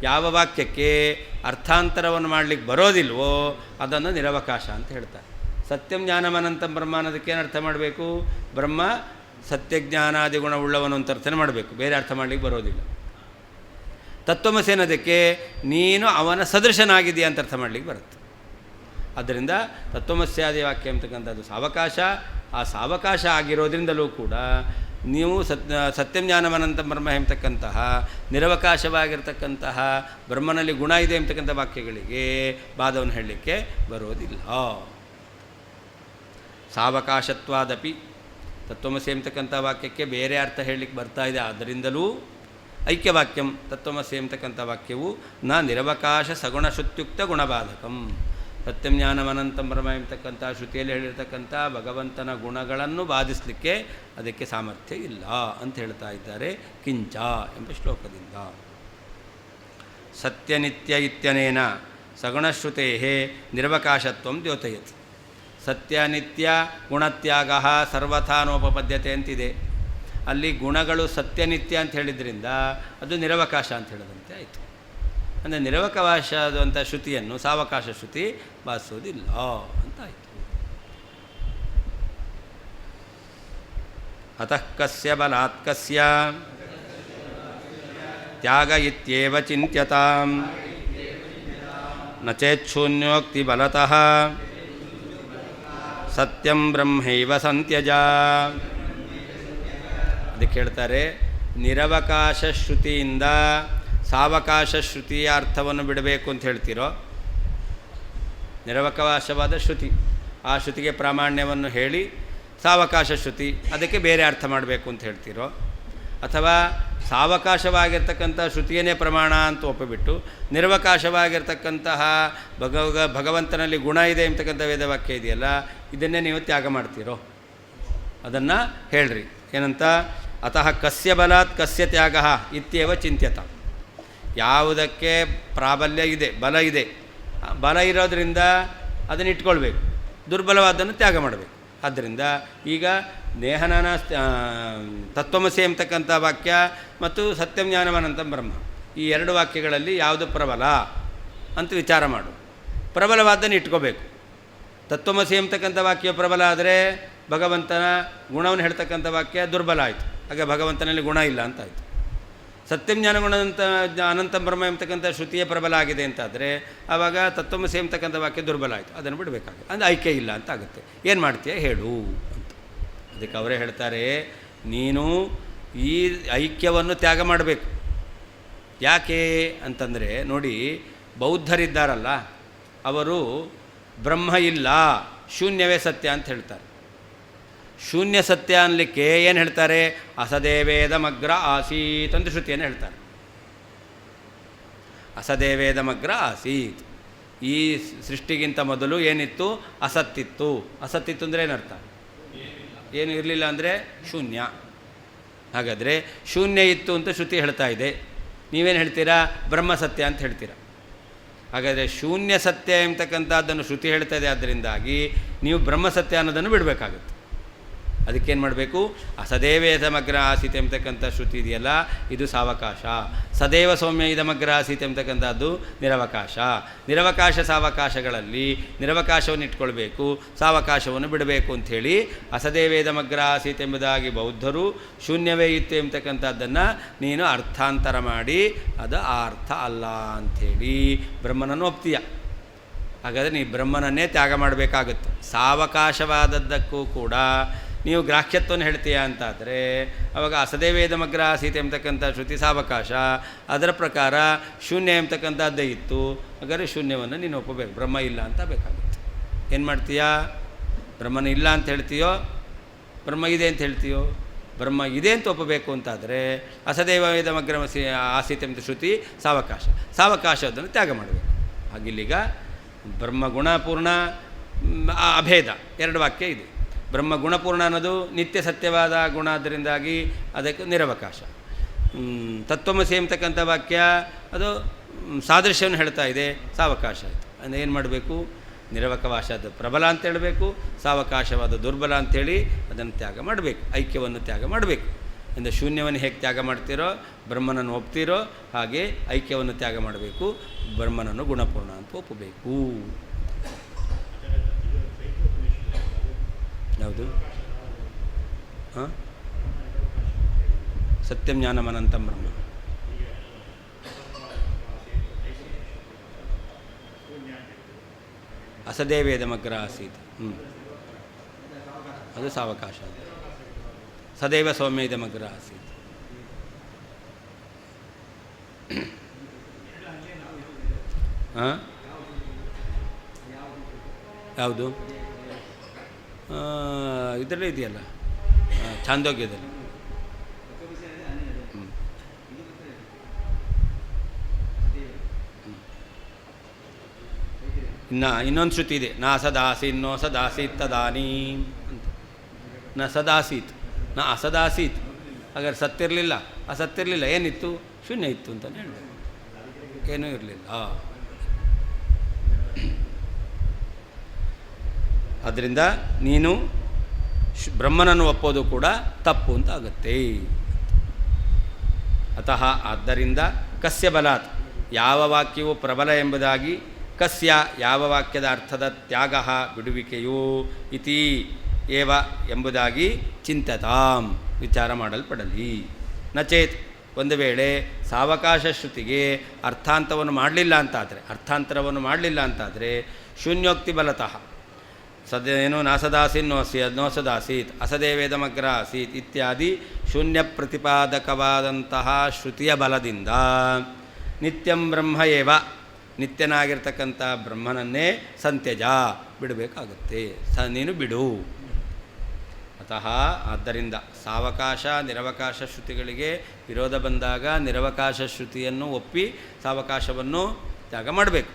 ಯಾವ ವಾಕ್ಯಕ್ಕೆ ಅರ್ಥಾಂತರವನ್ನು ಮಾಡಲಿಕ್ಕೆ ಬರೋದಿಲ್ವೋ ಅದನ್ನು ನಿರವಕಾಶ ಅಂತ ಹೇಳ್ತಾರೆ. ಸತ್ಯಂ ಜ್ಞಾನಮನಂತಂ ಬ್ರಹ್ಮ ಅನ್ನೋದಕ್ಕೆ ಏನು ಅರ್ಥ ಮಾಡಬೇಕು? ಬ್ರಹ್ಮ ಸತ್ಯಜ್ಞಾನಾದಿ ಗುಣವುಳ್ಳವನು ಅಂತ ಅರ್ಥನೇ ಮಾಡಬೇಕು, ಬೇರೆ ಅರ್ಥ ಮಾಡಲಿಕ್ಕೆ ಬರೋದಿಲ್ಲ. ತತ್ವಮಸಿ ಅನ್ನೋದಕ್ಕೆ ನೀನು ಅವನ ಸದೃಶನಾಗಿದೆಯಾ ಅಂತ ಅರ್ಥ ಮಾಡಲಿಕ್ಕೆ ಬರುತ್ತೆ. ಆದ್ದರಿಂದ ತತ್ವಮಸ್ಯಾದಿ ವಾಕ್ಯ ಅಂತಕ್ಕಂಥದ್ದು ಸಾವಕಾಶ. ಆ ಸಾವಕಾಶ ಆಗಿರೋದ್ರಿಂದಲೂ ಕೂಡ ನೀವು ಸತ್ಯಂ ಜ್ಞಾನಮನಂತಂ ಬ್ರಹ್ಮ ಎಂಬತಕ್ಕಂತಹ ನಿರವಕಾಶವಾಗಿರ್ತಕ್ಕಂತಹ ಬ್ರಹ್ಮನಲ್ಲಿ ಗುಣ ಇದೆ ಎಂಬತಕ್ಕಂಥ ವಾಕ್ಯಗಳಿಗೆ ಬಾಧವನ್ನು ಹೇಳಲಿಕ್ಕೆ ಬರೋದಿಲ್ಲ. ಸಾವಕಾಶತ್ವಾದಪಿ ತತ್ವಮಸಿ ಎಂಬತಕ್ಕಂಥ ವಾಕ್ಯಕ್ಕೆ ಬೇರೆ ಅರ್ಥ ಹೇಳಲಿಕ್ಕೆ ಬರ್ತಾ ಇದೆ. ಆದ್ದರಿಂದಲೂ ಐಕ್ಯವಾಕ್ಯಂ ತತ್ವಮಸಿ ಎಂಬತಕ್ಕಂಥ ವಾಕ್ಯವು ನ ನಿರವಕಾಶ ಸಗುಣಶ್ರುತ್ಯುಕ್ತ ಗುಣಬಾಧಕಂ. ಸತ್ಯಂ ಜ್ಞಾನಮನಂತಂ ಬ್ರಹ್ಮ ಎಂಬತಕ್ಕಂಥ ಶ್ರುತಿಯಲ್ಲಿ ಹೇಳಿರ್ತಕ್ಕಂಥ ಭಗವಂತನ ಗುಣಗಳನ್ನು ಬಾಧಿಸಲಿಕ್ಕೆ ಅದಕ್ಕೆ ಸಾಮರ್ಥ್ಯ ಇಲ್ಲ ಅಂತ ಹೇಳ್ತಾ ಇದ್ದಾರೆ ಕಿಂಚ ಎಂಬ ಶ್ಲೋಕದಿಂದ. ಸತ್ಯನಿತ್ಯ ಇತ್ಯನೇನ ಸಗುಣಶ್ರುತೇ ನಿರವಕಾಶತ್ವಂ ದ್ಯೋತಯತಿ. ಸತ್ಯನಿತ್ಯ ಗುಣತ್ಯಾಗ ಸರ್ವಥಾನೋಪಪದ್ಯತೆ ಅಂತಿದೆ. ಅಲ್ಲಿ ಗುಣಗಳು ಸತ್ಯನಿತ್ಯ ಅಂತ ಹೇಳಿದ್ರಿಂದ ಅದು ನಿರವಕಾಶ ಅಂತ ಹೇಳದಂತೆ ಆಯಿತು. ಅಂದರೆ ನಿರವಕಾಶಾದಂಥ ಶ್ರುತಿಯನ್ನು ಸಾವಕಾಶ ಶ್ರುತಿ ಬಾಧಿಸೋದಿಲ್ಲ ಅಂತ ಆಯಿತು. ಅತಃ ಕಸ್ಯ ಬಲಾತ್ ಕಸ್ಯ ತ್ಯಾಗ ಇತ್ಯೇವ ಚಿಂತ್ಯತಾಂ ನ ಚೇಚ್ಛೂನ್ಯೋಕ್ತಿ ಬಲತಃ ಸತ್ಯಂ ಬ್ರಹ್ಮೈವ ಸಂತ್ಯಜ. ಅದಕ್ಕೆ ಹೇಳ್ತಾರೆ, ನಿರವಕಾಶ ಶ್ರುತಿಯಿಂದ ಸಾವಕಾಶ ಶ್ರುತಿಯ ಅರ್ಥವನ್ನು ಬಿಡಬೇಕು ಅಂತ ಹೇಳ್ತಿರೋ, ನಿರವಕಾಶವಾದ ಶ್ರುತಿ ಆ ಶ್ರುತಿಗೆ ಪ್ರಾಮಾಣ್ಯವನ್ನು ಹೇಳಿ ಸಾವಕಾಶ ಶ್ರುತಿ ಅದಕ್ಕೆ ಬೇರೆ ಅರ್ಥ ಮಾಡಬೇಕು ಅಂತ ಹೇಳ್ತಿರೋ, ಅಥವಾ ಸಾವಕಾಶವಾಗಿರ್ತಕ್ಕಂಥ ಶ್ರುತಿಯನ್ನೇ ಪ್ರಮಾಣ ಅಂತ ಒಪ್ಪಿಬಿಟ್ಟು ನಿರವಕಾಶವಾಗಿರ್ತಕ್ಕಂತಹ ಭಗವಂತನಲ್ಲಿ ಗುಣ ಇದೆ ಎಂಬತಕ್ಕಂಥ ವೇದವಾಕ್ಯ ಇದೆಯಲ್ಲ, ಇದನ್ನೇ ನೀವು ತ್ಯಾಗ ಮಾಡ್ತೀರೋ ಅದನ್ನು ಹೇಳ್ರಿ. ಏನಂತ? ಅತಃ ಕಸ್ಯ ಬಲಾತ್ ಕಸ್ಯ ತ್ಯಾಗ ಇತ್ಯೇವ ಚಿಂತ್ಯತ. ಯಾವುದಕ್ಕೆ ಪ್ರಾಬಲ್ಯ ಇದೆ, ಬಲ ಇದೆ, ಬಲ ಇರೋದರಿಂದ ಅದನ್ನು ಇಟ್ಕೊಳ್ಬೇಕು, ದುರ್ಬಲವಾದನ್ನು ತ್ಯಾಗ ಮಾಡಬೇಕು. ಆದ್ದರಿಂದ ಈಗ ನೇಹನಾನ ತತ್ವಮಸಿ ಎಂಬತಕ್ಕಂಥ ವಾಕ್ಯ ಮತ್ತು ಸತ್ಯಂ ಜ್ಞಾನಮನಂತಂ ಬ್ರಹ್ಮ ಈ ಎರಡು ವಾಕ್ಯಗಳಲ್ಲಿ ಯಾವುದು ಪ್ರಬಲ ಅಂತ ವಿಚಾರ ಮಾಡು. ಪ್ರಬಲವಾದ್ದನ್ನು ಇಟ್ಕೋಬೇಕು. ತತ್ವಮಸಿ ಎಂಬತಕ್ಕಂಥ ವಾಕ್ಯ ಪ್ರಬಲ ಆದರೆ ಭಗವಂತನ ಗುಣವನ್ನು ಹೇಳ್ತಕ್ಕಂಥ ವಾಕ್ಯ ದುರ್ಬಲ ಆಯಿತು, ಹಾಗೆ ಭಗವಂತನಲ್ಲಿ ಗುಣ ಇಲ್ಲ ಅಂತ ಆಯಿತು. ಸತ್ಯಂ ಜ್ಞಾನಗುಣಂತ ಅನಂತಂ ಬ್ರಹ್ಮ ಎಂಬತಕ್ಕಂಥ ಶ್ರುತಿಯೇ ಪ್ರಬಲ ಆಗಿದೆ ಅಂತಾದರೆ ಆವಾಗ ತತ್ವಮಸಿ ಎಂಬತಕ್ಕಂಥ ವಾಕ್ಯ ದುರ್ಬಲ ಆಯಿತು, ಅದನ್ನು ಬಿಡಬೇಕಾಗುತ್ತೆ. ಅಂದರೆ ಐಕ್ಯ ಇಲ್ಲ ಅಂತ ಆಗುತ್ತೆ. ಏನು ಮಾಡ್ತೀಯ ಹೇಳು ಅಂತ. ಅದಕ್ಕೆ ಅವರೇ ಹೇಳ್ತಾರೆ, ನೀನು ಈ ಐಕ್ಯವನ್ನು ತ್ಯಾಗ ಮಾಡಬೇಕು. ಯಾಕೆ ಅಂತಂದರೆ ನೋಡಿ, ಬೌದ್ಧರಿದ್ದಾರಲ್ಲ ಅವರು ಬ್ರಹ್ಮ ಇಲ್ಲ ಶೂನ್ಯವೇ ಸತ್ಯ ಅಂತ ಹೇಳ್ತಾರೆ. ಶೂನ್ಯ ಸತ್ಯ ಅನ್ನಲಿಕ್ಕೆ ಏನು ಹೇಳ್ತಾರೆ? ಅಸದೇವೇದಮಗ್ರ ಆಸೀತ್ ಅಂತ ಶ್ರುತಿಯನ್ನು ಹೇಳ್ತಾರೆ. ಅಸದೇವೇದಮಗ್ರ ಆಸೀತ್, ಈ ಸೃಷ್ಟಿಗಿಂತ ಮೊದಲು ಏನಿತ್ತು? ಅಸತ್ತಿತ್ತು. ಅಸತ್ತಿತ್ತು ಅಂದರೆ ಏನರ್ಥ? ಏನು ಇರಲಿಲ್ಲ ಅಂದರೆ ಶೂನ್ಯ. ಹಾಗಾದರೆ ಶೂನ್ಯ ಇತ್ತು ಅಂತ ಶ್ರುತಿ ಹೇಳ್ತಾ ಇದೆ, ನೀವೇನು ಹೇಳ್ತೀರಾ? ಬ್ರಹ್ಮ ಸತ್ಯ ಅಂತ ಹೇಳ್ತೀರಾ. ಹಾಗಾದರೆ ಶೂನ್ಯ ಸತ್ಯ ಎಂಬತಕ್ಕಂಥದ್ದನ್ನು ಶ್ರುತಿ ಹೇಳ್ತದೆ. ಅದರಿಂದಾಗಿ ನೀವು ಬ್ರಹ್ಮಸತ್ಯ ಅನ್ನೋದನ್ನು ಬಿಡಬೇಕಾಗುತ್ತೆ. ಅದಕ್ಕೇನು ಮಾಡಬೇಕು? ಸದೇವ ಸಮಗ್ರ ಆಸೀತ್ ಎಂಬತಕ್ಕಂಥ ಶ್ರುತಿ ಇದೆಯಲ್ಲ, ಇದು ಸಾವಕಾಶ. ಸದೇವ ಸೌಮ್ಯ ಇದಮಗ್ರ ಆಸೀತ್ ಎಂಬತಕ್ಕಂಥದ್ದು ನಿರವಕಾಶ. ನಿರವಕಾಶ ಸಾವಕಾಶಗಳಲ್ಲಿ ನಿರವಕಾಶವನ್ನು ಇಟ್ಕೊಳ್ಬೇಕು, ಸಾವಕಾಶವನ್ನು ಬಿಡಬೇಕು ಅಂಥೇಳಿ ಅಸದೇವೇದಮಗ್ರ ಆಸೀತ್ ಎಂಬುದಾಗಿ ಬೌದ್ಧರು ಶೂನ್ಯವೇ ಇತ್ತು ಎಂಬತಕ್ಕಂಥದ್ದನ್ನು ನೀನು ಅರ್ಥಾಂತರ ಮಾಡಿ ಅದು ಆ ಅರ್ಥ ಅಲ್ಲ ಅಂಥೇಳಿ ಬ್ರಹ್ಮನನ್ನು ಒಪ್ತೀಯ. ಹಾಗಾದರೆ ನೀ ಬ್ರಹ್ಮನನ್ನೇ ತ್ಯಾಗ ಮಾಡಬೇಕಾಗುತ್ತೆ. ಸಾವಕಾಶವಾದದ್ದಕ್ಕೂ ಕೂಡ ನೀವು ಗ್ರಾಹ್ಯತ್ವವನ್ನು ಹೇಳ್ತೀಯ ಅಂತಾದರೆ ಆವಾಗ ಅಸದೇವೇದಮಗ್ರ ಆಸೀತ್ ಎಂಬತಕ್ಕಂಥ ಶ್ರುತಿ ಸಾವಕಾಶ, ಅದರ ಪ್ರಕಾರ ಶೂನ್ಯ ಎಂಬತಕ್ಕಂಥದ್ದೇ ಇತ್ತು. ಹಾಗಾದರೆ ಶೂನ್ಯವನ್ನು ನೀನು ಒಪ್ಪಬೇಕು, ಬ್ರಹ್ಮ ಇಲ್ಲ ಅಂತ ಬೇಕಾಗುತ್ತೆ. ಏನು ಮಾಡ್ತೀಯಾ? ಬ್ರಹ್ಮನ ಇಲ್ಲ ಅಂತ ಹೇಳ್ತೀಯೋ, ಬ್ರಹ್ಮ ಇದೆ ಅಂತ ಹೇಳ್ತೀಯೋ? ಬ್ರಹ್ಮ ಇದೆ ಅಂತ ಒಪ್ಪಬೇಕು ಅಂತಾದರೆ ಅಸದೇವೇದಮಗ್ರ ಆಸೀತ್ ಎಂಬ ಶ್ರುತಿ ಸಾವಕಾಶ, ಸಾವಕಾಶವನ್ನು ತ್ಯಾಗ ಮಾಡಬೇಕು. ಹಾಗಿಲ್ಲಿಗ ಬ್ರಹ್ಮ ಗುಣಪೂರ್ಣ ಅಭೇದ ಎರಡು ವಾಕ್ಯ ಇದೆ. ಬ್ರಹ್ಮ ಗುಣಪೂರ್ಣ ಅನ್ನೋದು ನಿತ್ಯ ಸತ್ಯವಾದ ಗುಣ, ಅದರಿಂದಾಗಿ ಅದಕ್ಕೆ ನಿರವಕಾಶ. ತತ್ವಮಸಿ ಎಂಬತಕ್ಕಂಥ ವಾಕ್ಯ ಅದು ಸಾದೃಶ್ಯವನ್ನು ಹೇಳ್ತಾ ಇದೆ, ಸಾವಕಾಶ ಆಯಿತು. ಅಂದರೆ ಏನು ಮಾಡಬೇಕು? ನಿರವಕಾಶದ ಪ್ರಬಲ ಅಂತ ಹೇಳಬೇಕು, ಸಾವಕಾಶವಾದ ದುರ್ಬಲ ಅಂಥೇಳಿ ಅದನ್ನು ತ್ಯಾಗ ಮಾಡಬೇಕು, ಐಕ್ಯವನ್ನು ತ್ಯಾಗ ಮಾಡಬೇಕು. ಅಂದರೆ ಶೂನ್ಯವನ್ನು ಹೇಗೆ ತ್ಯಾಗ ಮಾಡ್ತೀರೋ, ಬ್ರಹ್ಮನನ್ನು ಒಪ್ತೀರೋ ಹಾಗೆ ಐಕ್ಯವನ್ನು ತ್ಯಾಗ ಮಾಡಬೇಕು, ಬ್ರಹ್ಮನನ್ನು ಗುಣಪೂರ್ಣ ಅಂತ ಒಪ್ಪಬೇಕು. ಯಾವುದು? ಹಾಂ, ಸತ್ಯಂ ಜ್ಞಾನಂ ಅನಂತಂ ಬ್ರಹ್ಮ. ಅಸದೇವೇದಮಗ್ರ ಆಸೀತ್, ಅದು ಸಾವಕಾಶ. ಸದೈವ ಸೌಮ್ಯ ಇದಮಗ್ರ ಆಸೀತ್. ಹಾಂ, ಯಾವುದು? ಇದರಲ್ಲೇ ಇದೆಯಲ್ಲ, ಛಾಂದೋಗ್ಯದಲ್ಲಿ. ಇನ್ನೊಂದು ಶ್ರುತಿ ಇದೆ, ನಾ ಸದಾಸೀತ್ ನೋ ಸದಾಸೀತ್ ತದಾನೀ ಅಂತ. ನ ಸದಾಸೀತ್ ನ ಅಸದಾಸೀತ್. ಹಾಗಾದ್ರೆ ಸತ್ತಿರಲಿಲ್ಲ, ಅಸತ್ತಿರಲಿಲ್ಲ, ಏನಿತ್ತು? ಶೂನ್ಯ ಇತ್ತು ಅಂತಲೇ ಹೇಳಬೇಕು, ಏನೂ ಇರಲಿಲ್ಲ. ಆದ್ದರಿಂದ ನೀನು ಬ್ರಹ್ಮನನ್ನು ಒಪ್ಪೋದು ಕೂಡ ತಪ್ಪು ಅಂತ ಆಗುತ್ತೆ. ಅತಃ ಆದ್ದರಿಂದ ಕಸ್ಯ ಬಲಾತ್, ಯಾವ ವಾಕ್ಯವು ಪ್ರಬಲ ಎಂಬುದಾಗಿ, ಕಸ್ಯ ಯಾವ ವಾಕ್ಯದ ಅರ್ಥದ ತ್ಯಾಗ ಬಿಡುವಿಕೆಯೋ ಇತಿ ಏವ ಎಂಬುದಾಗಿ ಚಿಂತತಾಂ ವಿಚಾರ ಮಾಡಲ್ಪಡಲಿ. ನಚೇತ್, ಒಂದು ವೇಳೆ ಸಾವಕಾಶ ಶ್ರುತಿಗೆ ಅರ್ಥಾಂತರವನ್ನು ಮಾಡಲಿಲ್ಲ ಅಂತಾದರೆ ಶೂನ್ಯೋಕ್ತಿ ಬಲತಃ ಏನು ನಾಸದಾಸೀನ್ ನೋಸದಾಸೀತ್ ಅಸದೇವೇದಮಗ್ರ ಆಸೀತ್ ಇತ್ಯಾದಿ ಶೂನ್ಯ ಪ್ರತಿಪಾದಕವಾದಂತಹ ಶ್ರುತಿಯ ಬಲದಿಂದ ನಿತ್ಯಂ ಬ್ರಹ್ಮ ಏವ, ನಿತ್ಯನಾಗಿರ್ತಕ್ಕಂಥ ಬ್ರಹ್ಮನನ್ನೇ ಸಂತ್ಯಜ ಬಿಡಬೇಕಾಗುತ್ತೆ, ನೀನು ಬಿಡು. ಅತಃ ಆದ್ದರಿಂದ ಸಾವಕಾಶ ನಿರವಕಾಶ ಶ್ರುತಿಗಳಿಗೆ ವಿರೋಧ ಬಂದಾಗ ನಿರವಕಾಶ ಶ್ರುತಿಯನ್ನು ಒಪ್ಪಿ ಸಾವಕಾಶವನ್ನು ತ್ಯಾಗ ಮಾಡಬೇಕು.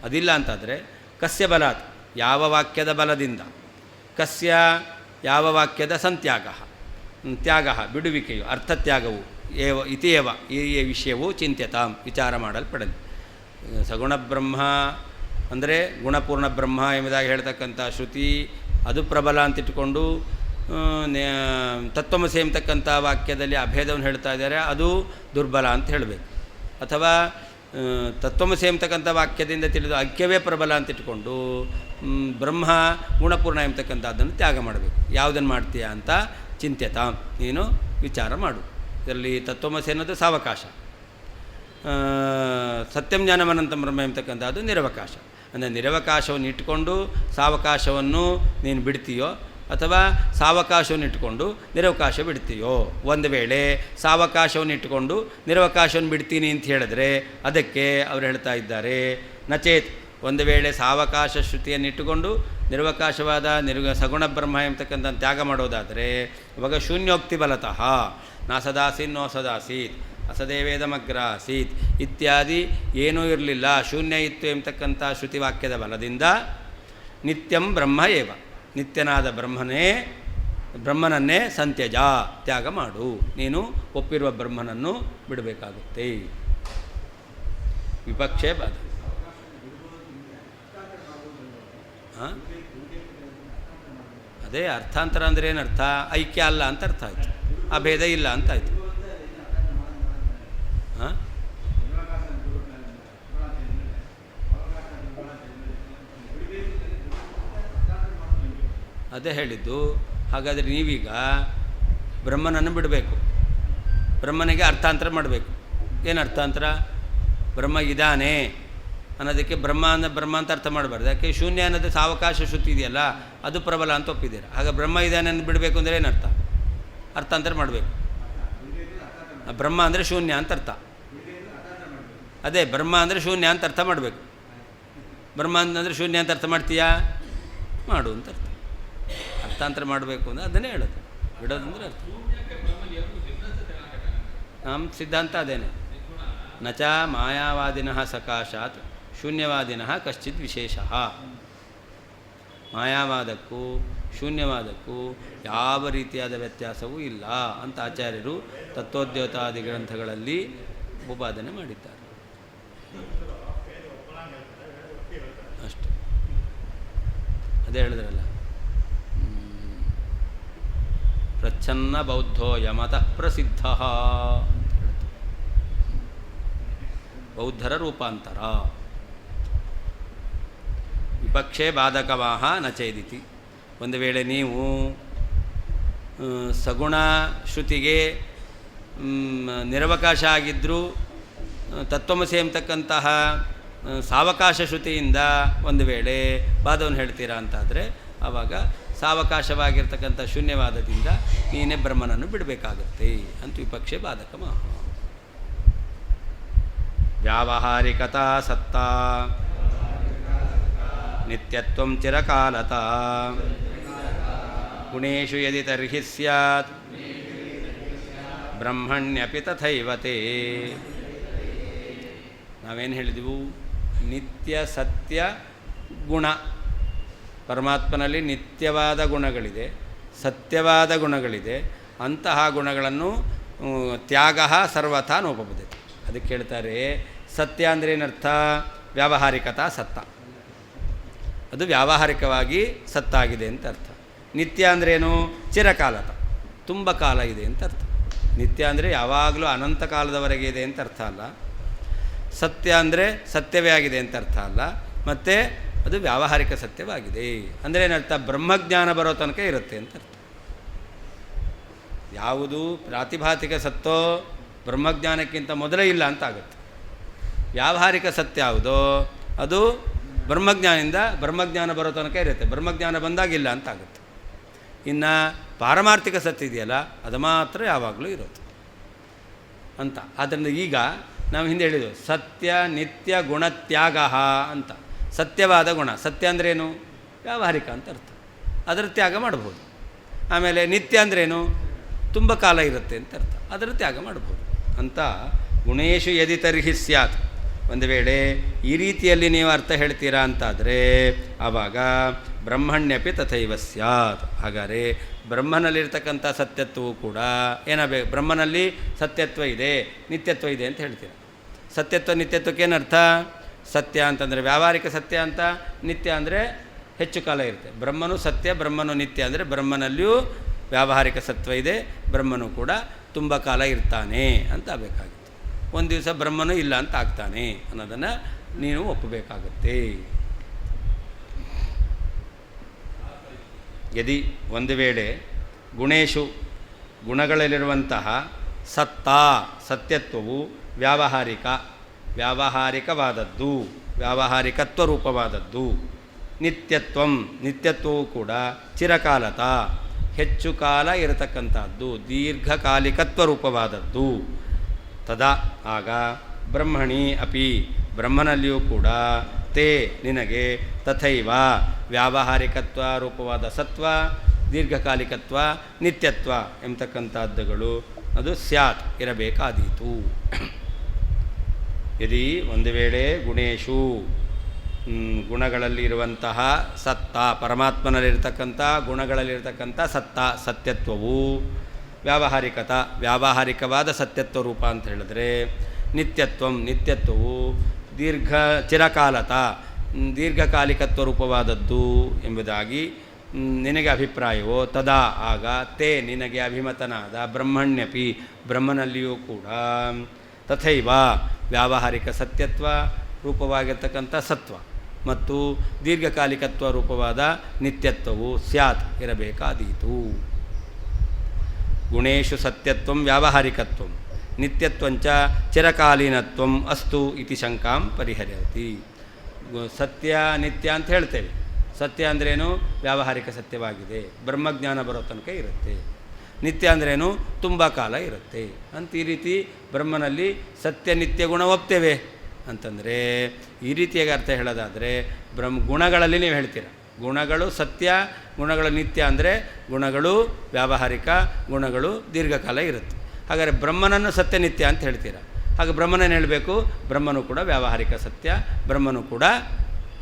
ಅದಿಲ್ಲ ಅಂತಾದರೆ ಕಸ್ಯ ಬಲಾತ್, ಯಾವ ವಾಕ್ಯದ ಬಲದಿಂದ, ಕಸ್ಯ ಯಾವ ವಾಕ್ಯದ ಸಂತ್ಯಾಗ, ತ್ಯಾಗ ಬಿಡುವಿಕೆಯು, ಅರ್ಥತ್ಯಾಗವು ಏವ ಇತಿಯೇವ ಈ ವಿಷಯವು ಚಿಂತ್ಯತಾಂ ವಿಚಾರ ಮಾಡಲ್ಪಡಲಿ. ಸಗುಣ ಬ್ರಹ್ಮ ಅಂದರೆ ಗುಣಪೂರ್ಣ ಬ್ರಹ್ಮ ಎಂಬುದಾಗಿ ಹೇಳ್ತಕ್ಕಂಥ ಶ್ರುತಿ ಅದು ಪ್ರಬಲ ಅಂತಿಟ್ಟುಕೊಂಡು ತತ್ವಮಸಿ ಎಂಬತಕ್ಕಂಥ ವಾಕ್ಯದಲ್ಲಿ ಅಭೇದವನ್ನು ಹೇಳ್ತಾ ಇದ್ದಾರೆ, ಅದು ದುರ್ಬಲ ಅಂತ ಹೇಳಬೇಕು. ಅಥವಾ ತತ್ವಮಸಿ ಎಂಬತಕ್ಕಂಥ ವಾಕ್ಯದಿಂದ ತಿಳಿದು ಐಕ್ಯವೇ ಪ್ರಬಲ ಅಂತಿಟ್ಕೊಂಡು ಬ್ರಹ್ಮ ಗುಣಪೂರ್ಣ ಎಂಬತಕ್ಕಂಥದ್ದನ್ನು ತ್ಯಾಗ ಮಾಡಬೇಕು. ಯಾವುದನ್ನು ಮಾಡ್ತೀಯಾ ಅಂತ ಚಿಂತ್ಯತಾಂ ನೀನು ವಿಚಾರ ಮಾಡು. ಇದರಲ್ಲಿ ತತ್ವಮಸಿ ಅನ್ನೋದು ಸಾವಕಾಶ, ಸತ್ಯಂ ಜ್ಞಾನಮನಂತಂ ಬ್ರಹ್ಮ ಎಂಬತಕ್ಕಂಥದ್ದು ನಿರವಕಾಶ. ಅಂದರೆ ನಿರವಕಾಶವನ್ನು ಇಟ್ಟುಕೊಂಡು ಸಾವಕಾಶವನ್ನು ನೀನು ಬಿಡ್ತೀಯೋ ಅಥವಾ ಸಾವಕಾಶವನ್ನು ಇಟ್ಟುಕೊಂಡು ನಿರವಕಾಶ ಬಿಡ್ತೀಯೋ. ಒಂದು ವೇಳೆ ಸಾವಕಾಶವನ್ನು ಇಟ್ಟುಕೊಂಡು ನಿರವಕಾಶವನ್ನು ಬಿಡ್ತೀನಿ ಅಂತ ಹೇಳಿದ್ರೆ ಅದಕ್ಕೆ ಅವರು ಹೇಳ್ತಾ ಇದ್ದಾರೆ ನಚೇತ್, ಒಂದು ವೇಳೆ ಸಾವಕಾಶ ಶ್ರುತಿಯನ್ನು ಇಟ್ಟುಕೊಂಡು ನಿರವಕಾಶವಾದ ಸಗುಣ ಬ್ರಹ್ಮ ಎಂಬತಕ್ಕಂಥ ತ್ಯಾಗ ಮಾಡೋದಾದರೆ ಇವಾಗ ಶೂನ್ಯೋಕ್ತಿ ಬಲತಃ ನಾ ಸದಾಸೀನ್ ನೋ ಸದಾಸೀತ್ ಅಸದೇವೇದಮಗ್ರ ಆಸೀತ್ ಇತ್ಯಾದಿ ಏನೂ ಇರಲಿಲ್ಲ, ಶೂನ್ಯ ಇತ್ತು ಎಂಬತಕ್ಕಂಥ ಶ್ರುತಿವಾಕ್ಯದ ಬಲದಿಂದ ನಿತ್ಯಂ ಬ್ರಹ್ಮ ಏವ, ನಿತ್ಯನಾದ ಬ್ರಹ್ಮನನ್ನೇ ಸಂತ್ಯಜ ತ್ಯಾಗ ಮಾಡು, ನೀನು ಒಪ್ಪಿರುವ ಬ್ರಹ್ಮನನ್ನು ಬಿಡಬೇಕಾಗುತ್ತೆ. ವಿಪಕ್ಷೆ ಬಾಧ ಹಾಂ, ಅದೇ ಅರ್ಥಾಂತರ ಅಂದರೆ ಏನರ್ಥ? ಐಕ್ಯ ಅಲ್ಲ ಅಂತ ಅರ್ಥ ಆಯಿತು, ಅಭೇದ ಇಲ್ಲ ಅಂತ ಆಯಿತು. ಹಾಂ, ಅದೇ ಹೇಳಿದ್ದು. ಹಾಗಾದರೆ ನೀವೀಗ ಬ್ರಹ್ಮನನ್ನು ಬಿಡಬೇಕು, ಬ್ರಹ್ಮನಿಗೆ ಅರ್ಥಾಂತರ ಮಾಡಬೇಕು. ಏನು ಅರ್ಥಾಂತರ? ಬ್ರಹ್ಮ ಇದ್ದಾನೆ ಅನ್ನೋದಕ್ಕೆ ಬ್ರಹ್ಮ ಅಂತ ಅರ್ಥ ಮಾಡಬಾರ್ದು. ಯಾಕೆ? ಶೂನ್ಯ ಅನ್ನೋದು ಸಾವಕಾಶ ಶ್ರುತಿ ಇದೆಯಲ್ಲ, ಅದು ಪ್ರಬಲ ಅಂತ ಒಪ್ಪಿದ್ದೀರ. ಆಗ ಬ್ರಹ್ಮ ಇದ್ದಾನೆ ಅಂತ ಬಿಡಬೇಕು ಅಂದರೆ ಏನರ್ಥ? ಅರ್ಥಾಂತರ ಮಾಡಬೇಕು. ಬ್ರಹ್ಮ ಅಂದರೆ ಶೂನ್ಯ ಅಂತ ಅರ್ಥ. ಅದೇ ಬ್ರಹ್ಮ ಅಂದರೆ ಶೂನ್ಯ ಅಂತ ಅರ್ಥ ಮಾಡಬೇಕು. ಬ್ರಹ್ಮ ಅಂತಂದರೆ ಶೂನ್ಯ ಅಂತ ಅರ್ಥ ಮಾಡ್ತೀಯಾ? ಮಾಡು ಅಂತ ಅರ್ಥ. ಅರ್ಥಾಂತರ ಮಾಡಬೇಕು ಅಂದರೆ ಅದನ್ನೇ ಹೇಳೋದು. ಬಿಡೋದಂದ್ರೆ ಅರ್ಥ. ನಮ್ಮ ಸಿದ್ಧಾಂತ ಅದೇನೆ. ನಚ ಮಾಯಾವಾದಿನಃ ಸಕಾಶಾತ್ ಶೂನ್ಯವಾದಿನಃ ಕಶ್ಚಿತ್ ವಿಶೇಷ. ಮಾಯಾವಾದಕ್ಕೂ ಶೂನ್ಯವಾದಕ್ಕೂ ಯಾವ ರೀತಿಯಾದ ವ್ಯತ್ಯಾಸವೂ ಇಲ್ಲ ಅಂತ ಆಚಾರ್ಯರು ತತ್ವೋದ್ಯೋತಾದಿ ಗ್ರಂಥಗಳಲ್ಲಿ ಉಪಾದನೆ ಮಾಡಿದ್ದಾರೆ. ಅಷ್ಟೆ. ಅದೇ ಹೇಳಿದ್ರಲ್ಲ, ಪ್ರಚ್ಛನ್ನ ಬೌದ್ಧೋ ಯಮತಃ ಪ್ರಸಿದ್ಧ ಅಂತ ಹೇಳ್ತಾರೆ. ಬೌದ್ಧರ ರೂಪಾಂತರ. ವಿಪಕ್ಷೇ ಬಾಧಕವಾಹ ನ ಚೇದಿತಿ. ಒಂದು ವೇಳೆ ನೀವು ಸಗುಣ ಶ್ರುತಿಗೆ ನಿರವಕಾಶ ಆಗಿದ್ದರೂ ತತ್ವಮಸಿ ಎಂಬತಕ್ಕಂತಹ ಸಾವಕಾಶ ಶ್ರುತಿಯಿಂದ ಒಂದು ವೇಳೆ ವಾದವನ್ನು ಹೇಳ್ತೀರಾ ಅಂತಾದರೆ ಆವಾಗ ಸಾವಕಾಶವಾಗಿರ್ತಕ್ಕಂಥ ಶೂನ್ಯವಾದದಿಂದ ನೀನೇ ಬ್ರಹ್ಮನನ್ನು ಬಿಡಬೇಕಾಗತ್ತೆ ಅಂತ ವಿಪಕ್ಷೆ ಬಾಧಕ ಮಹ. ವ್ಯಾವಹಾರಿಕತಾ ಸತ್ತಾ ನಿತ್ಯತ್ವಂ ಚಿರಕಾಲತಾ ಗುಣೇಶು ಯದಿ ತರ್ಹಿ ಸ್ಯಾತ್ ಬ್ರಹ್ಮಣ್ಯಪಿ ತಥೈವತೆ. ನಾವೇನು ಹೇಳಿದೆವು? ನಿತ್ಯ ಸತ್ಯ ಗುಣ. ಪರಮಾತ್ಮನಲ್ಲಿ ನಿತ್ಯವಾದ ಗುಣಗಳಿದೆ, ಸತ್ಯವಾದ ಗುಣಗಳಿದೆ. ಅಂತಹ ಗುಣಗಳನ್ನು ತ್ಯಾಗ ಸರ್ವಥಾ ನೋಪಬದ್ಧತೆ. ಅದಕ್ಕೆ ಹೇಳ್ತಾರೆ ಸತ್ಯ ಅಂದರೆ ಏನರ್ಥ? ವ್ಯಾವಹಾರಿಕತಾ ಸತ್ತ, ಅದು ವ್ಯಾವಹಾರಿಕವಾಗಿ ಸತ್ತಾಗಿದೆ ಅಂತ ಅರ್ಥ. ನಿತ್ಯ ಅಂದ್ರೇನು? ಚಿರಕಾಲತ, ತುಂಬ ಕಾಲ ಇದೆ ಅಂತ ಅರ್ಥ. ನಿತ್ಯ ಅಂದರೆ ಯಾವಾಗಲೂ ಅನಂತ ಕಾಲದವರೆಗೆ ಇದೆ ಅಂತ ಅರ್ಥ ಅಲ್ಲ. ಸತ್ಯ ಅಂದರೆ ಸತ್ಯವೇ ಆಗಿದೆ ಅಂತ ಅರ್ಥ ಅಲ್ಲ. ಮತ್ತು ಅದು ವ್ಯಾವಹಾರಿಕ ಸತ್ಯವಾಗಿದೆ ಅಂದರೆ ಏನರ್ಥ? ಬ್ರಹ್ಮಜ್ಞಾನ ಬರೋ ತನಕ ಇರುತ್ತೆ ಅಂತ ಅರ್ಥ. ಯಾವುದು ಪ್ರಾತಿಭಾತಿಕ ಸತ್ತೋ ಬ್ರಹ್ಮಜ್ಞಾನಕ್ಕಿಂತ ಮೊದಲೇ ಇಲ್ಲ ಅಂತ ಆಗುತ್ತೆ. ವ್ಯಾವಹಾರಿಕ ಸತ್ಯ ಯಾವುದೋ ಅದು ಬ್ರಹ್ಮಜ್ಞಾನದಿಂದ ಬ್ರಹ್ಮಜ್ಞಾನ ಬರೋ ತನಕ ಇರುತ್ತೆ, ಬ್ರಹ್ಮಜ್ಞಾನ ಬಂದಾಗಿಲ್ಲ ಅಂತ ಆಗುತ್ತೆ. ಇನ್ನು ಪಾರಮಾರ್ಥಿಕ ಸತ್ಯ ಇದೆಯಲ್ಲ, ಅದು ಮಾತ್ರ ಯಾವಾಗಲೂ ಇರೋದು ಅಂತ. ಆದ್ದರಿಂದ ಈಗ ನಾವು ಹಿಂದೆ ಹೇಳಿದೆವು ಸತ್ಯ ನಿತ್ಯ ಗುಣತ್ಯಾಗ ಅಂತ. ಸತ್ಯವಾದ ಗುಣ, ಸತ್ಯ ಅಂದ್ರೇನು? ವ್ಯಾವಹಾರಿಕ ಅಂತ ಅರ್ಥ, ಅದರ ತ್ಯಾಗ ಮಾಡ್ಬೋದು. ಆಮೇಲೆ ನಿತ್ಯ ಅಂದ್ರೇನು? ತುಂಬ ಕಾಲ ಇರುತ್ತೆ ಅಂತ ಅರ್ಥ, ಅದರ ತ್ಯಾಗ ಮಾಡ್ಬೋದು ಅಂತ. ಗುಣೇಶು ಯದಿ ತರ್ಹಿ ಸ್ಯಾತ್. ಒಂದು ವೇಳೆ ಈ ರೀತಿಯಲ್ಲಿ ನೀವು ಅರ್ಥ ಹೇಳ್ತೀರಾ ಅಂತಾದರೆ ಆವಾಗ ಬ್ರಹ್ಮಣ್ಯಪಿ ತಥೈವ ಸ್ಯಾತ್. ಹಾಗಾದರೆ ಬ್ರಹ್ಮನಲ್ಲಿರ್ತಕ್ಕಂಥ ಸತ್ಯತ್ವವು ಕೂಡ ಏನಾಗಬೇಕು? ಬ್ರಹ್ಮನಲ್ಲಿ ಸತ್ಯತ್ವ ಇದೆ, ನಿತ್ಯತ್ವ ಇದೆ ಅಂತ ಹೇಳ್ತೀರ. ಸತ್ಯತ್ವ ನಿತ್ಯತ್ವಕ್ಕೆ ಏನರ್ಥ? ಸತ್ಯ ಅಂತಂದರೆ ವ್ಯಾವಹಾರಿಕ ಸತ್ಯ ಅಂತ, ನಿತ್ಯ ಅಂದರೆ ಹೆಚ್ಚು ಕಾಲ ಇರುತ್ತೆ. ಬ್ರಹ್ಮನು ಸತ್ಯ, ಬ್ರಹ್ಮನು ನಿತ್ಯ ಅಂದರೆ ಬ್ರಹ್ಮನಲ್ಲಿಯೂ ವ್ಯಾವಹಾರಿಕ ಸತ್ವ ಇದೆ, ಬ್ರಹ್ಮನು ಕೂಡ ತುಂಬ ಕಾಲ ಇರ್ತಾನೆ ಅಂತ ಆಗಬೇಕಾಗಿತ್ತು. ಒಂದು ದಿವಸ ಬ್ರಹ್ಮನು ಇಲ್ಲ ಅಂತ ಆಗ್ತಾನೆ ಅನ್ನೋದನ್ನು ನೀನು ಒಪ್ಪಬೇಕಾಗತ್ತೆ. ಯದಿ ಒಂದು ವೇಳೆ ಗುಣೇಶು ಗುಣಗಳಲ್ಲಿರುವಂತಹ ಸತ್ತಾ ಸತ್ಯತ್ವವು ವ್ಯಾವಹಾರಿಕವಾದದ್ದು, ವ್ಯಾವಹಾರಿಕತ್ವ ರೂಪವಾದದ್ದು. ನಿತ್ಯತ್ವವು ಕೂಡ ಚಿರಕಾಲತ ಹೆಚ್ಚು ಕಾಲ ಇರತಕ್ಕಂಥದ್ದು, ದೀರ್ಘಕಾಲಿಕತ್ವ ರೂಪವಾದದ್ದು. ತದಾ ಆಗ ಬ್ರಹ್ಮಣಿ ಅಪಿ ಬ್ರಹ್ಮನಲ್ಲಿಯೂ ಕೂಡ ತೇ ನಿನಗೆ ತಥೈವ ವ್ಯಾವಹಾರಿಕತ್ವ ರೂಪವಾದ ಸತ್ವ, ದೀರ್ಘಕಾಲಿಕತ್ವ, ನಿತ್ಯತ್ವ ಎಂಬತಕ್ಕಂಥದ್ದುಗಳು ಅದು ಸ್ಯಾತ್ ಇರಬೇಕಾದೀತು. ಯದಿ ಒಂದು ವೇಳೆ ಗುಣೇಶು ಗುಣಗಳಲ್ಲಿ ಇರುವಂತಹ ಸತ್ತ, ಪರಮಾತ್ಮನಲ್ಲಿರ್ತಕ್ಕಂಥ ಗುಣಗಳಲ್ಲಿರ್ತಕ್ಕಂಥ ಸತ್ತ ಸತ್ಯತ್ವವು ವ್ಯಾವಹಾರಿಕವಾದ ಸತ್ಯತ್ವ ರೂಪ ಅಂತ ಹೇಳಿದ್ರೆ, ನಿತ್ಯತ್ವವು ಚಿರಕಾಲತ ದೀರ್ಘಕಾಲಿಕತ್ವ ರೂಪವಾದದ್ದು ಎಂಬುದಾಗಿ ನಿನಗೆ ಅಭಿಪ್ರಾಯವೋ ತದಾ ಆಗ ತೇ ನಿನಗೆ ಅಭಿಮತನಾದ ಬ್ರಹ್ಮಣ್ಯಪಿ ಬ್ರಹ್ಮನಲ್ಲಿಯೂ ಕೂಡ ತಥೈವ ವ್ಯಾವಹಾರಿಕ ಸತ್ಯತ್ವ ರೂಪವಾಗಿರ್ತಕ್ಕಂಥ ಸತ್ವ ಮತ್ತು ದೀರ್ಘಕಾಲಿಕತ್ವ ರೂಪವಾದ ನಿತ್ಯತ್ವವು ಸ್ಯಾತ್ ಇರಬೇಕಾದೀತು. ಗುಣೇಶು ಸತ್ಯತ್ವಂ ವ್ಯಾವಹಾರಿಕತ್ವಂ ನಿತ್ಯತ್ವಂಚ ಚಿರಕಾಲೀನತ್ವಂ ಅಸ್ತು ಇತಿ ಶಂಕಾಂ ಪರಿಹರ್ಯತಿ. ಸತ್ಯ ನಿತ್ಯ ಅಂತ ಹೇಳ್ತೇವೆ. ಸತ್ಯ ಅಂದ್ರೇನು? ವ್ಯಾವಹಾರಿಕ ಸತ್ಯವಾಗಿದೆ, ಬ್ರಹ್ಮಜ್ಞಾನ ಬರೋ ತನಕ ಇರುತ್ತೆ. ನಿತ್ಯ ಅಂದ್ರೇನು? ತುಂಬ ಕಾಲ ಇರುತ್ತೆ ಅಂತ. ಈ ರೀತಿ ಬ್ರಹ್ಮನಲ್ಲಿ ಸತ್ಯ ನಿತ್ಯ ಗುಣ ಒಪ್ತೇವೆ ಅಂತಂದರೆ ಈ ರೀತಿಯಾಗಿ ಅರ್ಥ ಹೇಳೋದಾದರೆ ಗುಣಗಳಲ್ಲಿ ನೀವು ಹೇಳ್ತೀರ ಗುಣಗಳು ಸತ್ಯ, ಗುಣಗಳು ನಿತ್ಯ ಅಂದರೆ ಗುಣಗಳು ವ್ಯಾವಹಾರಿಕ, ಗುಣಗಳು ದೀರ್ಘಕಾಲ ಇರುತ್ತೆ. ಹಾಗಾದರೆ ಬ್ರಹ್ಮನನ್ನು ಸತ್ಯ ನಿತ್ಯ ಅಂತ ಹೇಳ್ತೀರ. ಹಾಗೆ ಬ್ರಹ್ಮನನ್ನು ಹೇಳಬೇಕು, ಬ್ರಹ್ಮನು ಕೂಡ ವ್ಯಾವಹಾರಿಕ ಸತ್ಯ, ಬ್ರಹ್ಮನು ಕೂಡ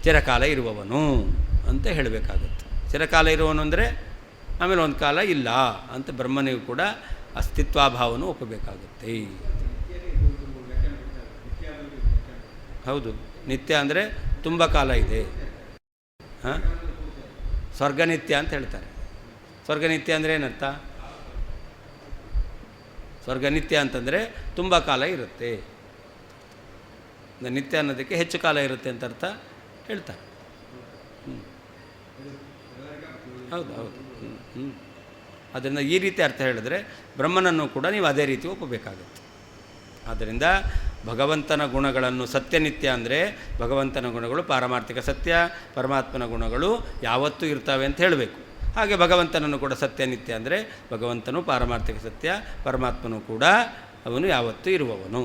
ಚಿರಕಾಲ ಇರುವವನು ಅಂತ ಹೇಳಬೇಕಾಗುತ್ತೆ. ಚಿರಕಾಲ ಇರುವವನು ಅಂದರೆ ಆಮೇಲೆ ಒಂದು ಕಾಲ ಇಲ್ಲ ಅಂತ ಬ್ರಹ್ಮನಿಗೂ ಕೂಡ ಅಸ್ತಿತ್ವಾಭಾವವನ್ನು ಒಪ್ಪಬೇಕಾಗುತ್ತೆ. ಹೌದು, ನಿತ್ಯ ಅಂದರೆ ತುಂಬ ಕಾಲ ಇದೆ. ಹಾಂ, ಸ್ವರ್ಗನಿತ್ಯ ಅಂತ ಹೇಳ್ತಾರೆ. ಸ್ವರ್ಗನಿತ್ಯ ಅಂದರೆ ಏನರ್ಥ? ಸ್ವರ್ಗನಿತ್ಯ ಅಂತಂದರೆ ತುಂಬ ಕಾಲ ಇರುತ್ತೆ. ನಿತ್ಯ ಅನ್ನೋದಕ್ಕೆ ಹೆಚ್ಚು ಕಾಲ ಇರುತ್ತೆ ಅಂತ ಅರ್ಥ ಹೇಳ್ತಾರೆ. ಹೌದು ಹೌದು. ಅದರಿಂದ ಈ ರೀತಿ ಅರ್ಥ ಹೇಳಿದ್ರೆ ಬ್ರಹ್ಮನನ್ನು ಕೂಡ ನೀವು ಅದೇ ರೀತಿ ಒಪ್ಪಬೇಕಾಗುತ್ತೆ. ಆದ್ದರಿಂದ ಭಗವಂತನ ಗುಣಗಳನ್ನು ಸತ್ಯನಿತ್ಯ ಅಂದರೆ ಭಗವಂತನ ಗುಣಗಳು ಪಾರಮಾರ್ಥಿಕ ಸತ್ಯ, ಪರಮಾತ್ಮನ ಗುಣಗಳು ಯಾವತ್ತೂ ಇರ್ತವೆ ಅಂತ ಹೇಳಬೇಕು. ಹಾಗೆ ಭಗವಂತನನ್ನು ಕೂಡ ಸತ್ಯನಿತ್ಯ ಅಂದರೆ ಭಗವಂತನು ಪಾರಮಾರ್ಥಿಕ ಸತ್ಯ, ಪರಮಾತ್ಮನು ಕೂಡ ಅವನು ಯಾವತ್ತೂ ಇರುವವನು.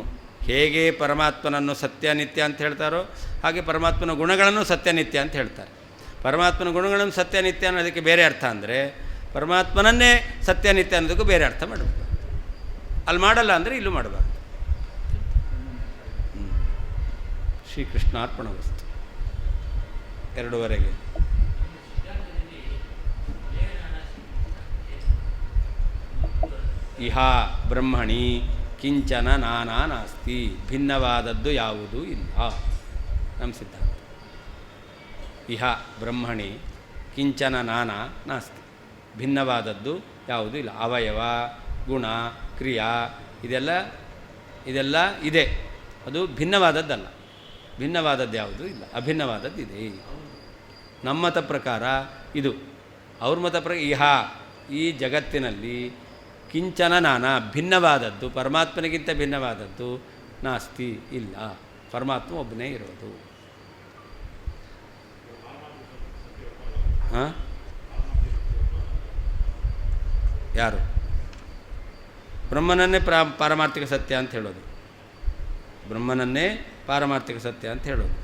ಹೇಗೆ ಪರಮಾತ್ಮನನ್ನು ಸತ್ಯನಿತ್ಯ ಅಂತ ಹೇಳ್ತಾರೋ ಹಾಗೆ ಪರಮಾತ್ಮನ ಗುಣಗಳನ್ನು ಸತ್ಯನಿತ್ಯ ಅಂತ ಹೇಳ್ತಾರೆ. ಪರಮಾತ್ಮನ ಗುಣಗಳನ್ನು ಸತ್ಯನಿತ್ಯ ಅನ್ನೋದಕ್ಕೆ ಬೇರೆ ಅರ್ಥ ಅಂದರೆ ಪರಮಾತ್ಮನನ್ನೇ ಸತ್ಯನಿತ್ಯ ಅನ್ನೋದಕ್ಕೂ ಬೇರೆ ಅರ್ಥ ಮಾಡಬೇಕು. ಅಲ್ಲಿ ಮಾಡಲ್ಲ ಅಂದರೆ ಇಲ್ಲೂ ಮಾಡಬಾರ್ದು. ಶ್ರೀಕೃಷ್ಣಾರ್ಪಣವಸ್ತು. 2:15 ಇಹ ಬ್ರಹ್ಮಣಿ ಕಿಂಚನ ನಾನಾ ನಾಸ್ತಿ, ಭಿನ್ನವಾದದ್ದು ಯಾವುದೂ ಇಲ್ಲ. ನಮ್ಮ ಸಿದ್ಧಾಂತ ಇಹ ಬ್ರಹ್ಮಣಿ ಕಿಂಚನ ನಾನಾ ನಾಸ್ತಿ, ಭಿನ್ನವಾದದ್ದು ಯಾವುದೂ ಇಲ್ಲ. ಅವಯವ, ಗುಣ, ಕ್ರಿಯಾ ಇದೆಲ್ಲ ಇದೆ, ಅದು ಭಿನ್ನವಾದದ್ದಲ್ಲ. ಭಿನ್ನವಾದದ್ದು ಯಾವುದೂ ಇಲ್ಲ, ಅಭಿನ್ನವಾದದ್ದಿದೆ. ನಮ್ಮ ಮತ ಪ್ರಕಾರ ಇದು, ಅವ್ರ ಮತ ಪ್ರಕಾರ ಇಹ ಈ ಜಗತ್ತಿನಲ್ಲಿ ಕಿಂಚನ ನಾನಾ ಭಿನ್ನವಾದದ್ದು, ಪರಮಾತ್ಮನಿಗಿಂತ ಭಿನ್ನವಾದದ್ದು ನಾಸ್ತಿ ಇಲ್ಲ. ಪರಮಾತ್ಮ ಒಬ್ಬನೇ ಇರೋದು. ಹಾಂ, ಯಾರು? ಬ್ರಹ್ಮನನ್ನೇ ಪಾರಮಾರ್ಥಿಕ ಸತ್ಯ ಅಂತ ಹೇಳೋದು. ಬ್ರಹ್ಮನನ್ನೇ ಪಾರಮಾರ್ಥಿಕ ಸತ್ಯ ಅಂತ ಹೇಳೋದು.